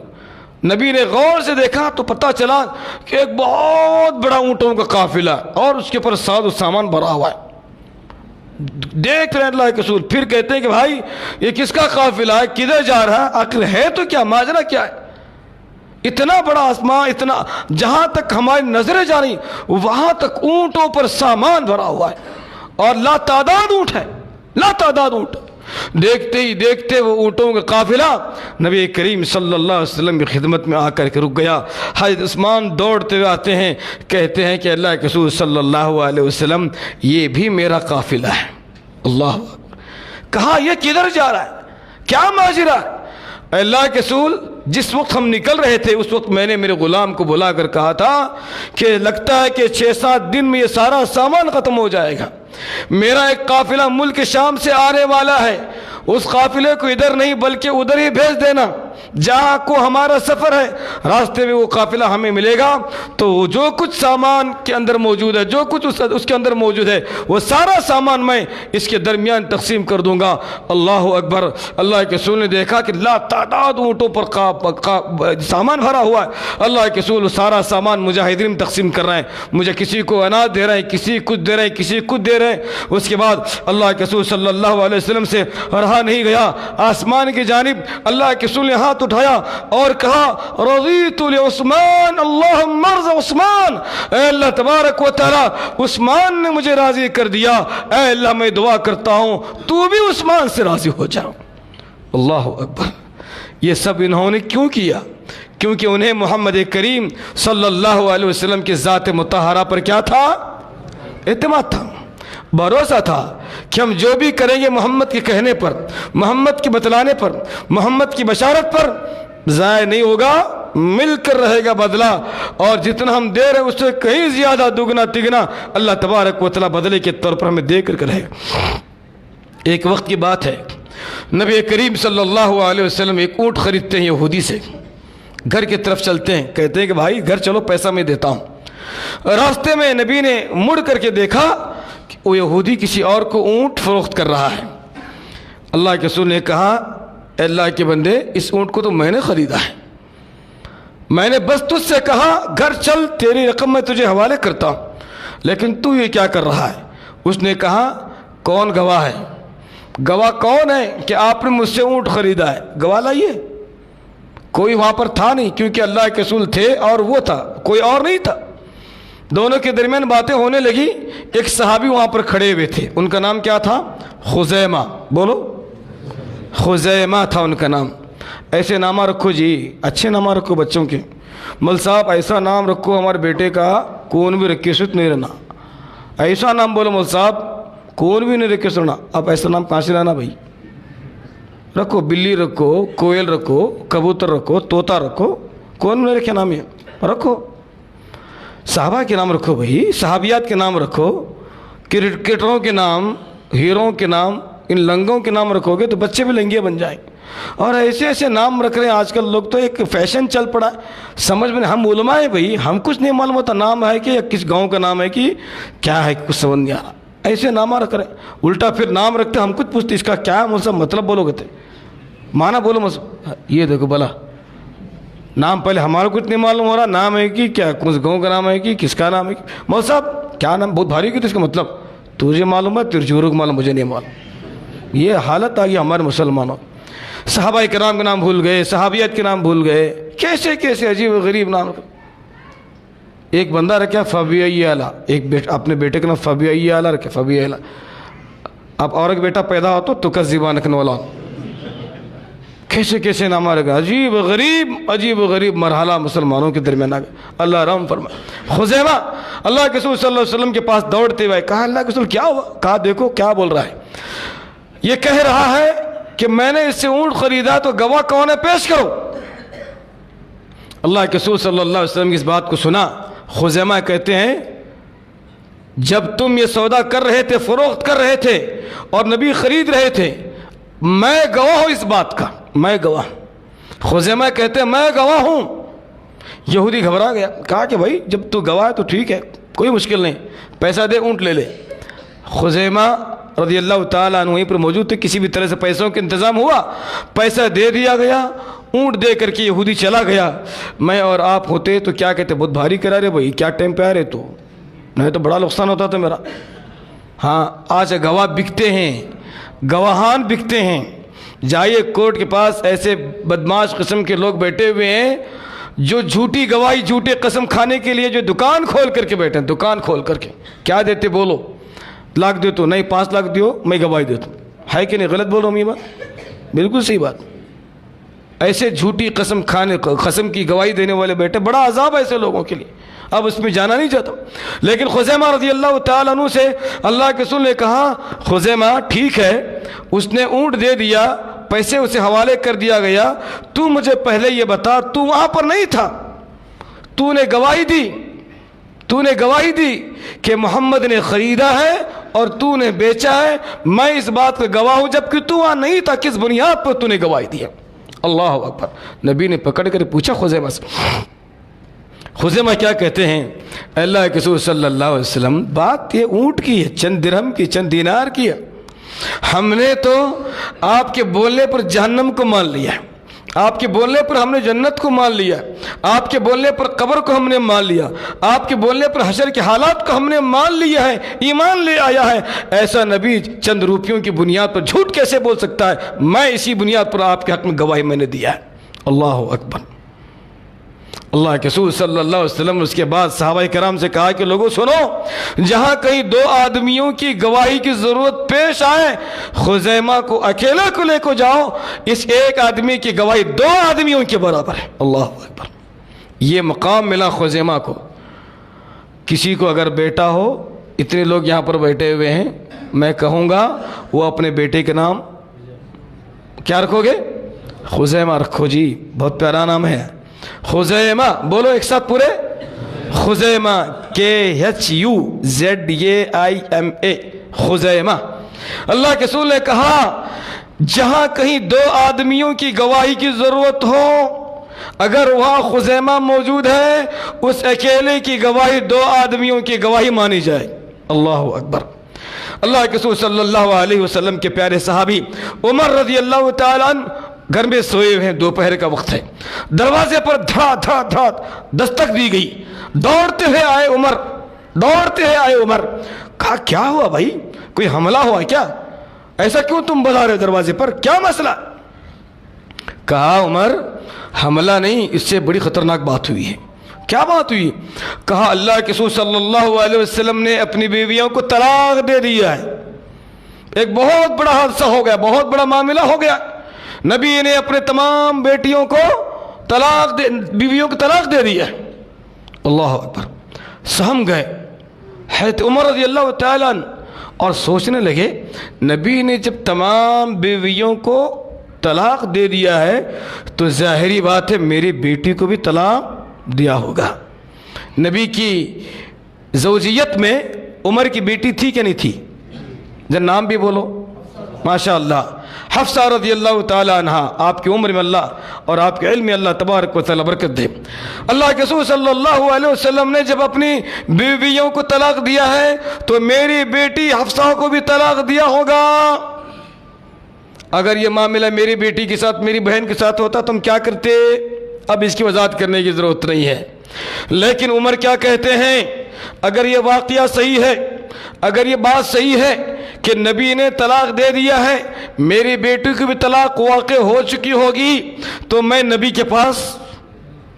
نبی نے غور سے دیکھا تو پتہ چلا کہ ایک بہت بڑا اونٹوں کا قافلہ اور اس کے اوپر ساز و سامان بھرا ہوا ہے. دیکھ رہے اللہ کے رسول, پھر کہتے ہیں کہ بھائی یہ کس کا قافلہ ہے, کدھر جا رہا ہے, آخر ہے تو کیا, ماجرا کیا ہے. اتنا بڑا آسمان, اتنا جہاں تک ہماری نظریں جا رہی وہاں تک اونٹوں پر سامان بھرا ہوا ہے, اور لا تعداد اونٹ ہے, لا تعداد اونٹ. دیکھتے ہی دیکھتے وہ اونٹوں کا قافلہ نبی کریم صلی اللہ علیہ وسلم کی خدمت میں آ کر کے رک گیا. حضرت عثمان دوڑتے ہوئے آتے ہیں, کہتے ہیں کہ اللہ کے رسول صلی اللہ علیہ وسلم یہ بھی میرا قافلہ ہے. اللہ کہا یہ کدھر جا رہا ہے, کیا ماجرا ہے. اللہ کے رسول جس وقت ہم نکل رہے تھے اس وقت میں نے میرے غلام کو بلا کر کہا تھا کہ لگتا ہے کہ 6-7 دن میں یہ سارا سامان ختم ہو جائے گا. میرا ایک قافلہ ملک شام سے آنے والا ہے, اس قافلے کو ادھر نہیں بلکہ ادھر ہی بھیج دینا, جہاں کو ہمارا سفر ہے راستے میں وہ قافلہ ہمیں ملے گا, تو جو کچھ سامان کے اندر موجود ہے, جو کچھ اس کے اندر موجود ہے وہ سارا سامان میں اس کے درمیان تقسیم کر دوں گا. اللہ اکبر. اللہ کے رسول نے دیکھا کہ لا تعداد اونٹوں پر سامان بھرا ہوا ہے. اللہ کے رسول سارا سامان مجاہدین تقسیم کر رہے ہیں, مجھے کسی کو اناج دے رہے ہیں, کسی کچھ دے رہے ہیں, کسی کچھ دے رہے ہیں. اس کے بعد اللہ کے رسول صلی اللہ علیہ وسلم سے رہا نہیں گیا, آسمان کی جانب اللہ کے رسول نے ہاتھ اٹھایا اور کہا رضیت لعثمان اللہم ارض عثمان, اے اللہ تبارک و تعالی عثمان نے مجھے راضی کر دیا, اے اللہ میں دعا کرتا ہوں تو بھی عثمان سے راضی ہو جاؤ. اللہ اکبر. یہ سب انہوں نے کیوں کیا؟ کیونکہ انہیں محمد کریم صلی اللہ علیہ وسلم کی ذات مطہرہ پر کیا تھا؟ اعتماد تھا, بھروسہ تھا کہ ہم جو بھی کریں گے محمد کے کہنے پر, محمد کے بتلانے پر, محمد کی بشارت پر ضائع نہیں ہوگا, مل کر رہے گا بدلہ, اور جتنا ہم دے رہے ہیں اس سے کہیں زیادہ دگنا تگنا اللہ تبارک و تعالی بدلے کے طور پر ہمیں دے کر رہے گا. ایک وقت کی بات ہے, نبی کریم صلی اللہ علیہ وسلم ایک اونٹ خریدتے ہیں یہودی سے, گھر کی طرف چلتے ہیں, کہتے ہیں کہ بھائی گھر چلو پیسہ میں دیتا ہوں. راستے میں نبی نے مڑ کر کے دیکھا کہ وہ یہودی کسی اور کو اونٹ فروخت کر رہا ہے. اللہ کے رسول نے کہا اے اللہ کے بندے اس اونٹ کو تو میں نے خریدا ہے, میں نے بس تجھ سے کہا گھر چل تیری رقم میں تجھے حوالے کرتا ہوں, لیکن تو یہ کیا کر رہا ہے. اس نے کہا کون گواہ ہے؟ گواہ کون ہے کہ آپ نے مجھ سے اونٹ خریدا ہے؟ گواہ لائیے. کوئی وہاں پر تھا نہیں, کیونکہ اللہ کے رسول تھے اور وہ تھا, کوئی اور نہیں تھا. دونوں کے درمیان باتیں ہونے لگی. ایک صحابی وہاں پر کھڑے ہوئے تھے, ان کا نام کیا تھا؟ خزیمہ. بولو, خزیمہ تھا ان کا نام. ایسے نامہ رکھو جی, اچھے نامہ رکھو بچوں کے. مل صاحب ایسا نام رکھو ہمارے بیٹے کا کون بھی رکھے سوچ نہیں رہنا, ایسا نام بولو مل صاحب کون بھی نہیں رکھے سننا. آپ ایسا نام کہاں سے لانا بھائی؟ رکھو, بلی رکھو, کوئل رکھو, کبوتر رکھو, طوطا رکھو, کون نہیں رکھے نام یہ رکھو. صحابہ کے نام رکھو بھائی, صحابیات کے نام رکھو, کرکٹروں کے نام, ہیروں کے نام, ان لنگوں کے نام رکھو گے تو بچے بھی لنگے بن جائیں. اور ایسے ایسے نام رکھ رہے ہیں آج کل لوگ, تو ایک فیشن چل پڑا ہے, سمجھ میں نہیں. ہم علماء ہیں بھائی, ہم کچھ نہیں معلوم ہوتا نام ہے کہ یا کس گاؤں کا نام ہے کہ کیا ہے, کچھ سمجھ نہیں آ رہا. ایسے نامہ رکھ رہے ہیں, الٹا پھر نام رکھتے ہم کچھ پوچھتے اس کا کیا ہے, مجھ سے مطلب بولو گے, معنی بولو, مجھ یہ دیکھو بلا نام پہلے ہمارے کو اتنے معلوم ہو رہا، نام ہے کہ کیا، کس گاؤں کا نام ہے کہ کس کا نام ہے؟ مول صاحب کیا نام، بہت بھاری کی، تو اس کا مطلب تجھے معلوم ہے، تیرے شوہر کو معلوم، مجھے نہیں معلوم۔ یہ حالت آ گئی ہمارے مسلمانوں۔ صحابہ کرام کے نام بھول گئے، صحابیات کے نام بھول گئے، کیسے کیسے عجیب و غریب نام۔ ایک بندہ رکھا فبی اعلیٰ، اپنے بیٹے کا نام فبی اعلیٰ رکھے، فبی اعلیٰ۔ اب اور ایک بیٹا پیدا ہو تو کذبان رکھنے والا، کیسے کیسے نام رکھا، عجیب و غریب مرحلہ مسلمانوں کے درمیان آ گیا۔ اللہ رحم فرمائے۔ خزیمہ اللہ کے رسول صلی اللہ علیہ وسلم کے پاس دوڑتے ہوئے کہا، اللہ کے رسول کیا ہوا؟ کہا دیکھو کیا بول رہا ہے، یہ کہہ رہا ہے کہ میں نے اس سے اونٹ خریدا، تو گواہ کون ہے، پیش کرو۔ اللہ کے رسول صلی اللہ علیہ وسلم کی اس بات کو سنا۔ خزیمہ کہتے ہیں جب تم یہ سودا کر رہے تھے، فروخت کر رہے تھے اور نبی خرید رہے تھے، میں گواہ ہوں اس بات کا، میں گواہ۔ خزیمہ کہتے ہیں میں گواہ ہوں۔ یہودی گھبرا گیا، کہا کہ بھائی جب تو گواہ ہے تو ٹھیک ہے، کوئی مشکل نہیں، پیسہ دے، اونٹ لے لے۔ خزیمہ رضی اللہ تعالیٰ عنہ وہیں پر موجود تھے، کسی بھی طرح سے پیسوں کا انتظام ہوا، پیسہ دے دیا گیا، اونٹ دے کر کے یہودی چلا گیا۔ میں اور آپ ہوتے تو کیا کہتے، بہت بھاری کرا رہے بھائی، کیا ٹائم پہ آ رہے، تو نہیں تو بڑا نقصان ہوتا تھا میرا۔ ہاں آج گواہ بکتے ہیں، گواہان بکتے ہیں۔ جائیے کورٹ کے پاس، ایسے بدماش قسم کے لوگ بیٹھے ہوئے ہیں جو جھوٹی گواہی، جھوٹے قسم کھانے کے لیے جو دکان کھول کر کے بیٹھے ہیں، دکان کھول کر کے۔ کیا دیتے بولو، لاکھ دے تو نہیں، 5 لاکھ دیو میں گواہی دیتا ہوں، ہے کہ نہیں؟ غلط بول رہا ہوں یہ بات، بالکل صحیح بات۔ ایسے جھوٹی قسم کی گواہی دینے والے بیٹھے، بڑا عذاب ہے ایسے لوگوں کے لیے، اب اس میں جانا نہیں چاہتا۔ لیکن خزیمہ رضی اللہ تعالیٰ عنہ سے اللہ کے رسول نے کہا، خزیمہ ٹھیک ہے، اس نے اونٹ دے دیا، پیسے اسے حوالے کر دیا گیا، تو مجھے پہلے یہ بتا، تو وہاں پر نہیں تھا، تو نے گواہی دی کہ محمد نے خریدا ہے اور تو نے بیچا ہے، میں اس بات کا گواہ ہوں، جبکہ تو وہاں نہیں تھا، کس بنیاد پر تو نے گواہی دی ہے؟ اللہ اکبر۔ نبی نے پکڑ کر پوچھا خزیمہ سے، خزیمہ کیا کہتے ہیں، اللہ کے رسول صلی اللہ علیہ وسلم بات یہ اونٹ کی ہے، چند درہم کی، چند دینار کی ہے، ہم نے تو آپ کے بولنے پر جہنم کو مان لیا ہے، آپ کے بولنے پر ہم نے جنت کو مان لیا، آپ کے بولنے پر قبر کو ہم نے مان لیا، آپ کے بولنے پر حشر کے حالات کو ہم نے مان لیا ہے، ایمان لے آیا ہے۔ ایسا نبی چند روپیوں کی بنیاد پر جھوٹ کیسے بول سکتا ہے؟ میں اسی بنیاد پر آپ کے حق میں گواہی میں نے دیا ہے۔ اللہ اکبر۔ اللہ کے رسول صلی اللہ علیہ وسلم اس کے بعد صحابہ کرام سے کہا کہ لوگوں سنو، جہاں کہیں 2 آدمیوں کی گواہی کی ضرورت پیش آئے، خزیمہ کو اکیلے کو لے کو جاؤ، اس ایک آدمی کی گواہی 2 آدمیوں کے برابر ہے۔ اللہ اکبر۔ یہ مقام ملا خزیمہ کو۔ کسی کو اگر بیٹا ہو، اتنے لوگ یہاں پر بیٹھے ہوئے ہیں، میں کہوں گا وہ اپنے بیٹے کے نام کیا رکھو گے؟ خزیمہ رکھو جی، بہت پیارا نام ہے خزیمہ، بولو ایک ساتھ پورے، خزیمہ، KHUZAIMA، خزیمہ۔ اللہ کے رسول نے کہا جہاں کہیں 2 آدمیوں کی گواہی کی ضرورت ہو، اگر وہاں خزیمہ موجود ہے، اس اکیلے کی گواہی 2 آدمیوں کی گواہی مانی جائے۔ اللہ اکبر۔ اللہ کے رسول صلی اللہ علیہ وسلم کے پیارے صحابی عمر رضی اللہ تعالیٰ عنہ گھر میں سوئے ہوئے ہیں، دوپہر کا وقت ہے، دروازے پر دھڑا دھڑا دھڑا دستک دی گئی، دوڑتے ہوئے آئے عمر، کہا کیا ہوا بھائی، کوئی حملہ ہوا کیا، ایسا کیوں تم بلا رہے دروازے پر، کیا مسئلہ؟ کہا عمر حملہ نہیں، اس سے بڑی خطرناک بات ہوئی ہے۔ کیا بات ہوئی؟ کہا اللہ کے رسول صلی اللہ علیہ وسلم نے اپنی بیویوں کو طلاق دے دیا ہے، ایک بہت بڑا حادثہ ہو گیا، بہت بڑا معاملہ ہو گیا، نبی نے اپنے تمام بیٹیوں کو بیویوں کو طلاق دے دیا ہے۔ اللہ اکبر۔ سہم گئے حضرت عمر رضی اللہ تعالیٰ عنہ اور سوچنے لگے، نبی نے جب تمام بیویوں کو طلاق دے دیا ہے تو ظاہری بات ہے میری بیٹی کو بھی طلاق دیا ہوگا۔ نبی کی زوجیت میں عمر کی بیٹی تھی کہ نہیں تھی؟ جن نام بھی بولو، ماشاءاللہ، حفصہ رضی اللہ تعالی عنہ، آپ کی عمر میں اللہ اور آپ کے علم میں اللہ تبارک و تعالی برکت دے۔ اللہ کے رسول صلی اللہ علیہ وسلم نے جب اپنی بیویوں کو طلاق دیا ہے تو میری بیٹی حفصہ کو بھی طلاق دیا ہوگا۔ اگر یہ معاملہ میری بیٹی کے ساتھ، میری بہن کے ساتھ ہوتا تم کیا کرتے؟ اب اس کی وضاحت کرنے کی ضرورت نہیں ہے. لیکن عمر کیا کہتے ہیں؟ اگر یہ واقعہ صحیح ہے، اگر یہ بات صحیح ہے کہ نبی نے طلاق دے دیا ہے، میری بیٹی کی بھی طلاق واقع ہو چکی ہوگی، تو میں نبی کے پاس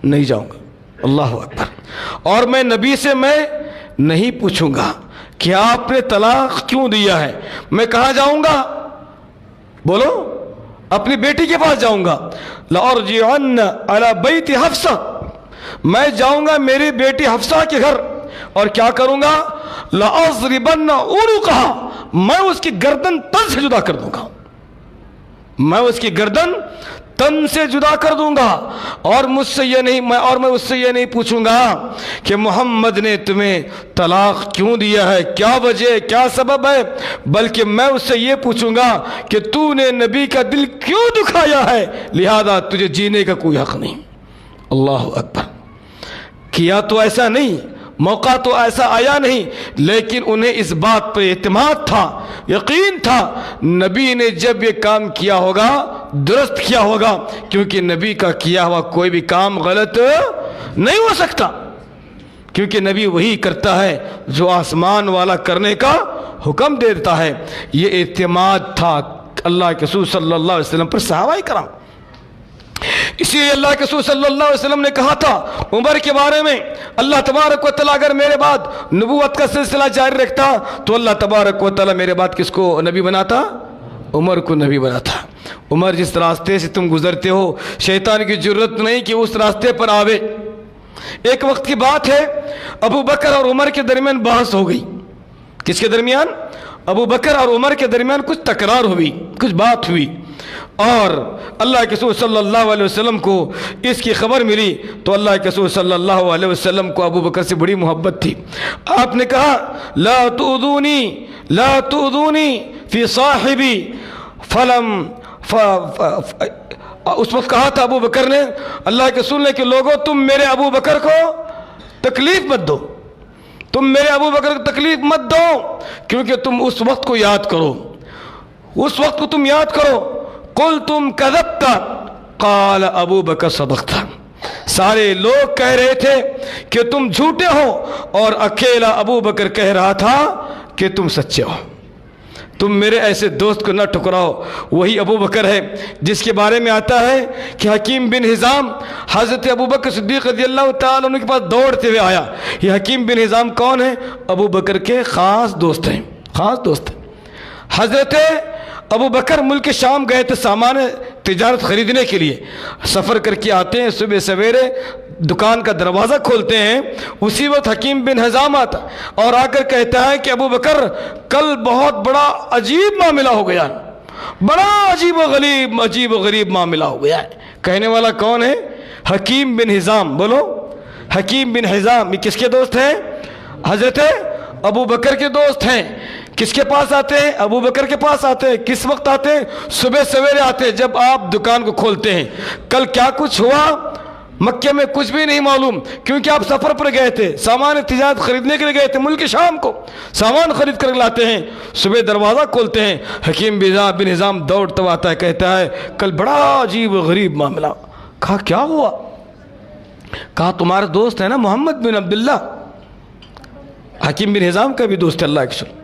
نہیں جاؤں گا. اللہ اکبر. اور میں نبی سے میں نہیں پوچھوں گا کہ آپ نے طلاق کیوں دیا ہے. میں کہاں جاؤں گا؟ بولو. اپنی بیٹی کے پاس جاؤں گا. لأرجعن علی بیت حفصہ، میں جاؤں گا میری بیٹی حفصہ کے گھر، اور کیا کروں گا؟ لأضربن عنقها، میں اس کی گردن تن سے جدا کر دوں گا. میں اس کی گردن تن سے جدا کر دوں گا. اور مجھ سے یہ نہیں، میں اس سے یہ نہیں پوچھوں گا کہ محمد نے تمہیں طلاق کیوں دیا ہے، کیا وجہ، کیا سبب ہے، بلکہ میں اس سے یہ پوچھوں گا کہ تو نے نبی کا دل کیوں دکھایا ہے، لہذا تجھے جینے کا کوئی حق نہیں. اللہ اکبر. کیا تو ایسا نہیں، موقع تو ایسا آیا نہیں، لیکن انہیں اس بات پر اعتماد تھا، یقین تھا نبی نے جب یہ کام کیا ہوگا درست کیا ہوگا، کیونکہ نبی کا کیا ہوا کوئی بھی کام غلط نہیں ہو سکتا، کیونکہ نبی وہی کرتا ہے جو آسمان والا کرنے کا حکم دیتا ہے. یہ اعتماد تھا اللہ کے رسول صلی اللہ علیہ وسلم پر صحابہ کرام. اسی لیے اللہ کے رسول صلی اللہ علیہ وسلم نے کہا تھا عمر کے بارے میں، اللہ تبارک و تعالیٰ اگر میرے بعد نبوت کا سلسلہ جاری رکھتا تو اللہ تبارک و تعالیٰ میرے بعد کس کو نبی بناتا؟ عمر کو نبی بناتا. عمر جس راستے سے تم گزرتے ہو شیطان کی جرت نہیں کہ اس راستے پر آوے. ایک وقت کی بات ہے، ابو بکر اور عمر کے درمیان بحث ہو گئی. کس کے درمیان؟ ابو بکر اور عمر کے درمیان کچھ تکرار ہوئی، کچھ بات ہوئی، اور اللہ کے رسول صلی اللہ علیہ وسلم کو اس کی خبر ملی تو اللہ کے رسول صلی اللہ علیہ وسلم کو ابو بکر سے بڑی محبت تھی. آپ نے کہا لا تؤذونی فی صاحبی فلم اس وقت کہا تھا ابو بکر نے اللہ کے رسول نے کہ لوگوں تم میرے ابو بکر کو تکلیف مت دو، تم میرے ابو بکر کو تکلیف مت دو، کیونکہ تم اس وقت کو یاد کرو، اس وقت کو تم یاد کرو. قل تم کذبت قال ابو بکر صدقت. سارے لوگ کہہ رہے تھے کہ تم جھوٹے ہو، اور اکیلا ابو بکر کہہ رہا تھا کہ تم سچے ہو. تم میرے ایسے دوست کو نہ ٹھکراؤ. وہی ابو بکر ہے جس کے بارے میں آتا ہے کہ حکیم بن حزام حضرت ابو بکر صدیق رضی اللہ تعالیٰ عنہ کے پاس دوڑتے ہوئے آیا. یہ حکیم بن حزام کون ہے؟ ابو بکر کے خاص دوست ہیں، خاص دوست ہیں. حضرت ابو بکر ملک شام گئے تھے سامان تجارت خریدنے کے لیے. سفر کر کے آتے ہیں، صبح سویرے دکان کا دروازہ کھولتے ہیں، اسی وقت حکیم بن حزام آتا اور آ کر کہتا ہے کہ ابو بکر کل بہت بڑا عجیب معاملہ ہو گیا، بڑا عجیب و غریب معاملہ ہو گیا ہے. کہنے والا کون ہے؟ حکیم بن حزام. بولو. حکیم بن حزام یہ کس کے دوست ہیں؟ حضرت ابو بکر کے دوست ہیں. کس کے پاس آتے ہیں؟ ابو بکر کے پاس آتے ہیں. کس وقت آتے ہیں؟ صبح سویرے آتے ہیں جب آپ دکان کو کھولتے ہیں. کل کیا کچھ ہوا مکے میں کچھ بھی نہیں معلوم، کیونکہ آپ سفر پر گئے تھے، سامان تجارت خریدنے کے لیے گئے تھے، ملک شام کو سامان خرید کر لاتے ہیں. صبح دروازہ کھولتے ہیں، حکیم بن حزام دوڑتا آتا ہے، کہتا ہے کل بڑا عجیب و غریب معاملہ. کہا کیا ہوا؟ کہا تمہارا دوست ہے نا محمد بن عبداللہ. حکیم بن حزام کا بھی دوست ہے اللہ کے رسول.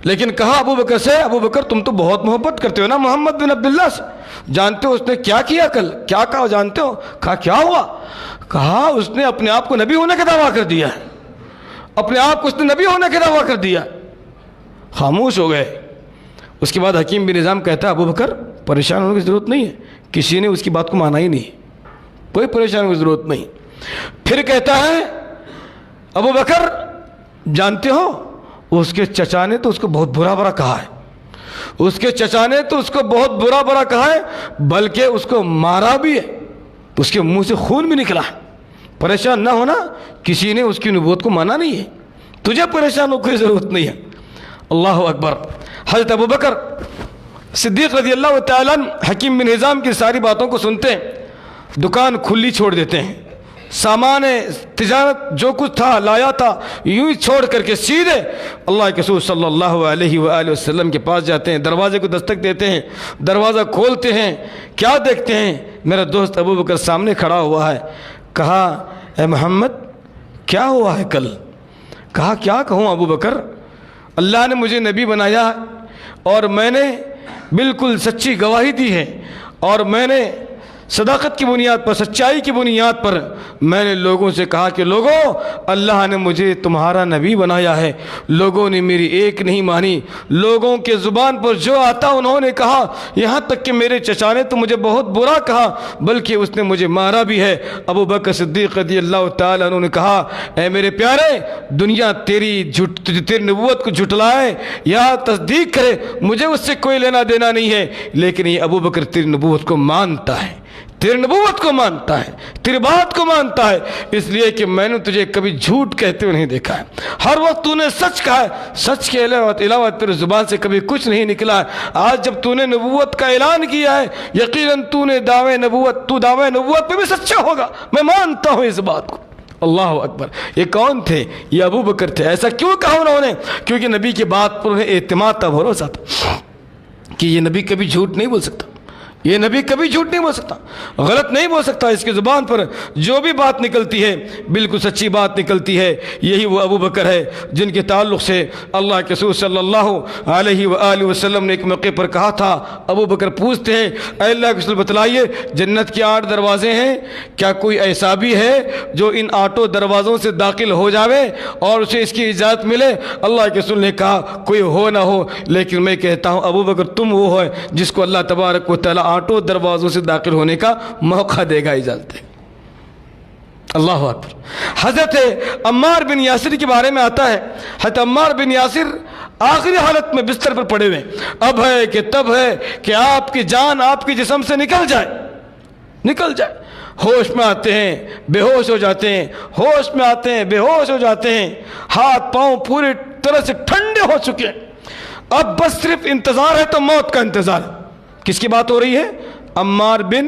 لیکن کہا ابو بکر سے ابو بکر تم تو بہت محبت کرتے ہو نا محمد بن عبداللہ سے، جانتے ہو اس نے کیا کیا کل؟ کیا کہا جانتے ہو؟ کہا کیا ہوا؟ کہا اس نے اپنے آپ کو نبی ہونے کا دعویٰ کر دیا ہے، اپنے آپ کو اس نے نبی ہونے کا دعویٰ کر دیا. خاموش ہو گئے. اس کے بعد حکیم بن نظام کہتا ہے ابو بکر پریشان ہونے کی ضرورت نہیں ہے، کسی نے اس کی بات کو مانا ہی نہیں، کوئی پریشان ہونے کی ضرورت نہیں. پھر کہتا ہے ابو بکر جانتے ہو اس کے چچا نے تو اس کو بہت برا کہا ہے، اس کے چچا نے تو اس کو بہت برا کہا ہے، بلکہ اس کو مارا بھی ہے، اس کے منہ سے خون بھی نکلا ہے. پریشان نہ ہونا، کسی نے اس کی نبوت کو مانا نہیں ہے، تجھے پریشان ہونے کی ضرورت نہیں ہے. اللہ اکبر. حضرت ابو بکر صدیق رضی اللہ تعالیٰ حکیم بن حزام کی ساری باتوں کو سنتے ہیں، دکان کھلی چھوڑ دیتے ہیں، سامان تجارت جو کچھ تھا لایا تھا یوں ہی چھوڑ کر کے سیدھے اللہ کے رسول صلی اللہ علیہ وآلہ وسلم کے پاس جاتے ہیں. دروازے کو دستک دیتے ہیں، دروازہ کھولتے ہیں. کیا دیکھتے ہیں؟ میرا دوست ابو بکر سامنے کھڑا ہوا ہے. کہا اے محمد کیا ہوا ہے کل؟ کہا کیا کہوں ابو بکر، اللہ نے مجھے نبی بنایا اور میں نے بالکل سچی گواہی دی ہے، اور میں نے صداقت کی بنیاد پر، سچائی کی بنیاد پر میں نے لوگوں سے کہا کہ لوگوں اللہ نے مجھے تمہارا نبی بنایا ہے. لوگوں نے میری ایک نہیں مانی، لوگوں کے زبان پر جو آتا انہوں نے کہا، یہاں تک کہ میرے چچا نے تو مجھے بہت برا کہا بلکہ اس نے مجھے مارا بھی ہے. ابو بکر صدیق رضی اللہ تعالیٰ عنہ نے کہا اے میرے پیارے، دنیا تیری نبوت کو جھٹلائے یا تصدیق کرے مجھے اس سے کوئی لینا دینا نہیں ہے، لیکن یہ ابو بکر تیری نبوت کو مانتا ہے، تیری نبوت کو مانتا ہے، تیری بات کو مانتا ہے، اس لیے کہ میں نے تجھے کبھی جھوٹ کہتے ہوئے نہیں دیکھا ہے. ہر وقت تو نے سچ کہا ہے، سچ کے علاوہ تیری زبان سے کبھی کچھ نہیں نکلا ہے. آج جب تو نے نبوت کا اعلان کیا ہے یقیناً تو دعوے نبوت پہ بھی سچا ہوگا، میں مانتا ہوں اس بات کو. اللہ اکبر. یہ کون تھے؟ یہ ابو بکر تھے. ایسا کیوں کہا انہوں نے؟ کیونکہ نبی کی بات پر انہیں اعتماد تھا، بھروسہ تھا کہ یہ نبی کبھی جھوٹ نہیں بول سکتا، یہ نبی کبھی جھوٹ نہیں بول سکتا، غلط نہیں بول سکتا. اس کی زبان پر جو بھی بات نکلتی ہے بالکل سچی بات نکلتی ہے. یہی وہ ابو بکر ہے جن کے تعلق سے اللہ کے رسول صلی اللہ علیہ وآلہ وسلم نے ایک موقع پر کہا تھا. ابو بکر پوچھتے ہیں اے اللہ کے رسول بتلائیے جنت کے 8 دروازے ہیں، کیا کوئی ایسا بھی ہے جو ان 8 دروازوں سے داخل ہو جاوے اور اسے اس کی اجازت ملے؟ اللہ کے رسول نے کہا کوئی ہو نہ ہو، لیکن میں کہتا ہوں ابو بکر تم وہ ہے جس کو اللہ تبارک و تعالی 8 دروازوں سے داخل ہونے کا موقع دے گا، اجازت دے. اللہ اکبر. حضرت عمار بن یاسر کے بارے میں آتا ہے، حضرت عمار بن یاسر آخری حالت میں بستر پر پڑے ہوئے، اب ہے کہ تب ہے کہ آپ کی جان آپ کے جسم سے نکل جائے. ہوش میں آتے ہیں بے ہوش ہو جاتے ہیں، ہوش میں آتے ہیں بے ہوش ہو جاتے ہیں، ہاتھ پاؤں پوری طرح سے ٹھنڈے ہو چکے ہیں. اب بس صرف انتظار ہے تو موت کا انتظار. کس کی بات ہو رہی ہے؟ عمار بن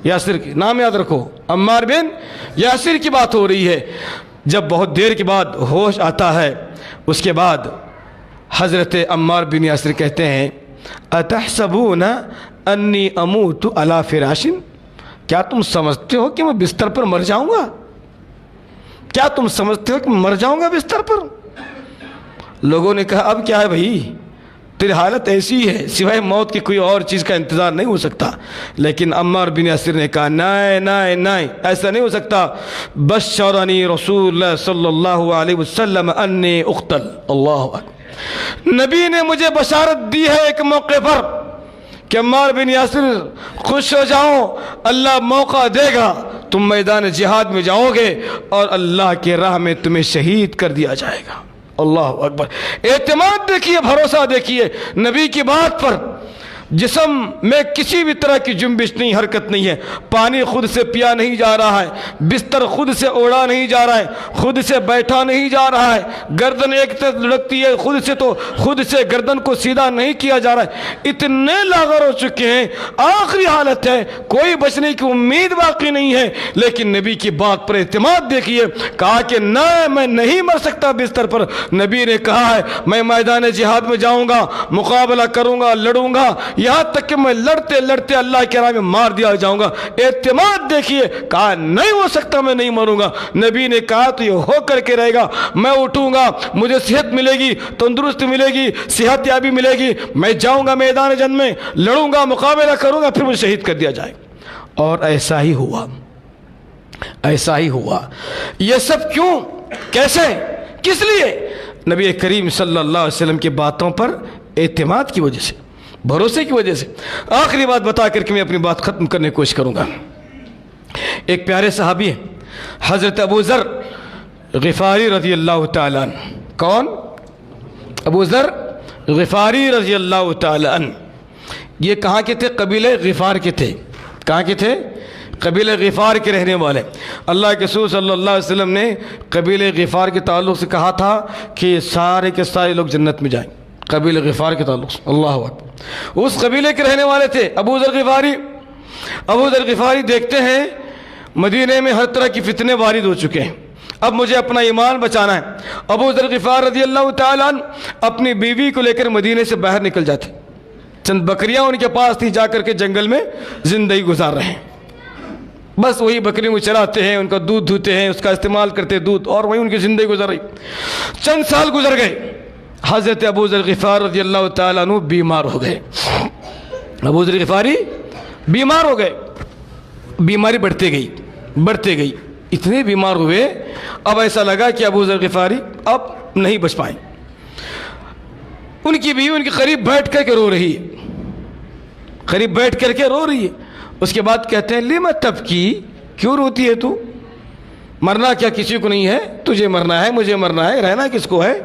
یاسر کی. نام یاد رکھو، عمار بن یاسر کی بات ہو رہی ہے. جب بہت دیر کے بعد ہوش آتا ہے اس کے بعد حضرت عمار بن یاسر کہتے ہیں اتحسبون انی اموت علی فراش، کیا تم سمجھتے ہو کہ میں بستر پر مر جاؤں گا؟ کیا تم سمجھتے ہو کہ میں مر جاؤں گا بستر پر؟ لوگوں نے کہا اب کیا ہے بھائی، تیری حالت ایسی ہے سوائے موت کی کوئی اور چیز کا انتظار نہیں ہو سکتا. لیکن عمار بن یاسر نے کہا نہیں ایسا نہیں ہو سکتا. بشرنی رسول اللہ صلی اللہ علیہ وسلم انی اقتل. اللہ اکبر. نبی نے مجھے بشارت دی ہے ایک موقع پر کہ عمار بن یاسر خوش ہو جاؤ، اللہ موقع دے گا، تم میدان جہاد میں جاؤ گے اور اللہ کے راہ میں تمہیں شہید کر دیا جائے گا. اللہ اکبر. اعتماد دیکھیے، بھروسہ دیکھیے نبی کی بات پر. جسم میں کسی بھی طرح کی جنبش نہیں، حرکت نہیں ہے. پانی خود سے پیا نہیں جا رہا ہے، بستر خود سے اوڑھا نہیں جا رہا ہے، خود سے بیٹھا نہیں جا رہا ہے، گردن ایک طرف لڑکتی ہے خود سے تو خود سے گردن کو سیدھا نہیں کیا جا رہا ہے. اتنے لاغر ہو چکے ہیں، آخری حالت ہے، کوئی بچنے کی امید باقی نہیں ہے. لیکن نبی کی بات پر اعتماد دیکھیے. کہا کہ نہ میں نہیں مر سکتا بستر پر. نبی نے کہا ہے میں میدان جہاد میں جاؤں گا، مقابلہ کروں گا، لڑوں گا، یہاں تک کہ میں لڑتے لڑتے اللہ کے راہ میں مار دیا جاؤں گا. اعتماد دیکھیے. کہا نہیں ہو سکتا، میں نہیں مروں گا. نبی نے کہا تو یہ ہو کر کے رہے گا، میں اٹھوں گا، مجھے صحت ملے گی، تندرست ملے گی، صحت یابی ملے گی، میں جاؤں گا میدان جنگ میں، لڑوں گا، مقابلہ کروں گا، پھر مجھے شہید کر دیا جائے. اور ایسا ہی ہوا، ایسا ہی ہوا. یہ سب کیوں، کیسے، کس لیے؟ نبی کریم صلی اللہ علیہ وسلم کی باتوں پر اعتماد کی وجہ سے، بھروسے کی وجہ سے. آخری بات بتا کر کے میں اپنی بات ختم کرنے کی کوشش کروں گا. ایک پیارے صحابی ہیں حضرت ابو ذر غفاری رضی اللہ تعالیٰ عنہ. کون؟ ابو ذر غفاری رضی اللہ تعالیٰ عنہ. یہ کہاں کے تھے؟ قبیلہ غفار کے تھے. کہاں کے تھے؟ قبیلہ غفار کے رہنے والے. اللہ کے رسول صلی اللہ علیہ وسلم نے قبیلہ غفار کے تعلق سے کہا تھا کہ سارے کے سارے لوگ جنت میں جائیں. قبیلہ غفار کے تعلق سے. اللہ اکبر. اس قبیلے کے رہنے والے تھے ابو ذر غفاری. ابو ذر غفاری دیکھتے ہیں مدینے میں ہر طرح کی فتنے وارد ہو چکے ہیں، اب مجھے اپنا ایمان بچانا ہے. ابو ذر غفار رضی اللہ تعالیٰ عنہ اپنی بیوی کو لے کر مدینے سے باہر نکل جاتے. چند بکریاں ان کے پاس تھی، جا کر کے جنگل میں زندگی گزار رہے ہیں. بس وہی بکریوں کو چراتے ہیں، ان کا دودھ دھوتے ہیں، اس کا استعمال کرتے ہیں دودھ، اور وہی ان کی زندگی گزر رہی۔ چند سال گزر گئے، حضرت ابو ذر غفار رضی اللہ تعالیٰ عنہ بیمار ہو گئے۔ ابو ذر غفاری بیمار ہو گئے، بیماری بڑھتے گئی، اتنے بیمار ہوئے اب ایسا لگا کہ ابو ذر غفاری اب نہیں بچ پائیں۔ ان کی بیوی ان کے قریب بیٹھ کر کے رو رہی ہے، اس کے بعد کہتے ہیں لما تبکی، کیوں روتی ہے تو؟ مرنا کیا کسی کو نہیں ہے؟ تجھے مرنا ہے، مجھے مرنا ہے، رہنا کس کو ہے؟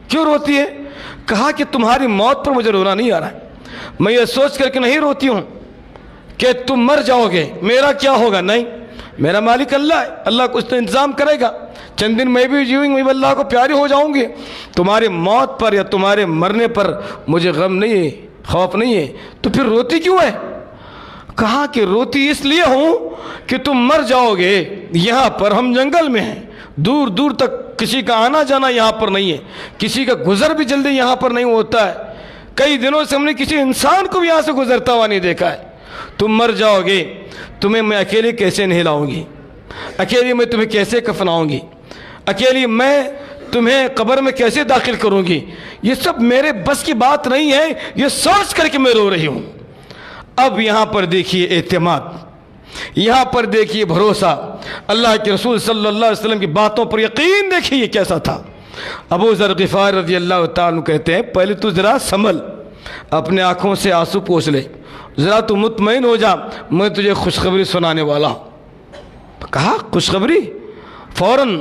کیوں روتی ہے؟ کہا کہ تمہاری موت پر مجھے رونا نہیں آ رہا ہے، میں یہ سوچ کر کے نہیں روتی ہوں کہ تم مر جاؤ گے، میرا کیا ہوگا، نہیں، میرا مالک اللہ ہے، اللہ کچھ تو انتظام کرے گا، چند دن میں بھی جیوں گی، میں بھی اللہ کو پیاری ہو جاؤں گی، تمہاری موت پر یا تمہارے مرنے پر مجھے غم نہیں ہے، خوف نہیں ہے، تو پھر روتی کیوں ہے؟ کہا کہ روتی اس لیے ہوں کہ تم مر جاؤ گے، یہاں پر ہم جنگل میں ہیں، دور دور تک کسی کا آنا جانا یہاں پر نہیں ہے، کسی کا گزر بھی جلدی یہاں پر نہیں ہوتا ہے، کئی دنوں سے ہم نے کسی انسان کو بھی یہاں سے گزرتا ہوا نہیں دیکھا ہے، تم مر جاؤ گے، تمہیں میں اکیلے کیسے نہلاؤں گی، اکیلی میں تمہیں کیسے کفناؤں گی، اکیلی میں تمہیں قبر میں کیسے داخل کروں گی، یہ سب میرے بس کی بات نہیں ہے، یہ سوچ کر کے میں رو رہی ہوں۔ اب یہاں پر دیکھیے اعتماد، یہاں پر دیکھیے بھروسہ، اللہ کے رسول صلی اللہ علیہ وسلم کی باتوں پر یقین، دیکھیے یہ کیسا تھا۔ ابو ذر غفار رضی اللہ تعالیٰ عنہ کہتے ہیں پہلے تو ذرا سنبھل، اپنے آنکھوں سے آنسو پوچھ لے، ذرا تو مطمئن ہو جا، میں تجھے خوشخبری سنانے والا ہوں۔ کہا خوشخبری؟ فوراً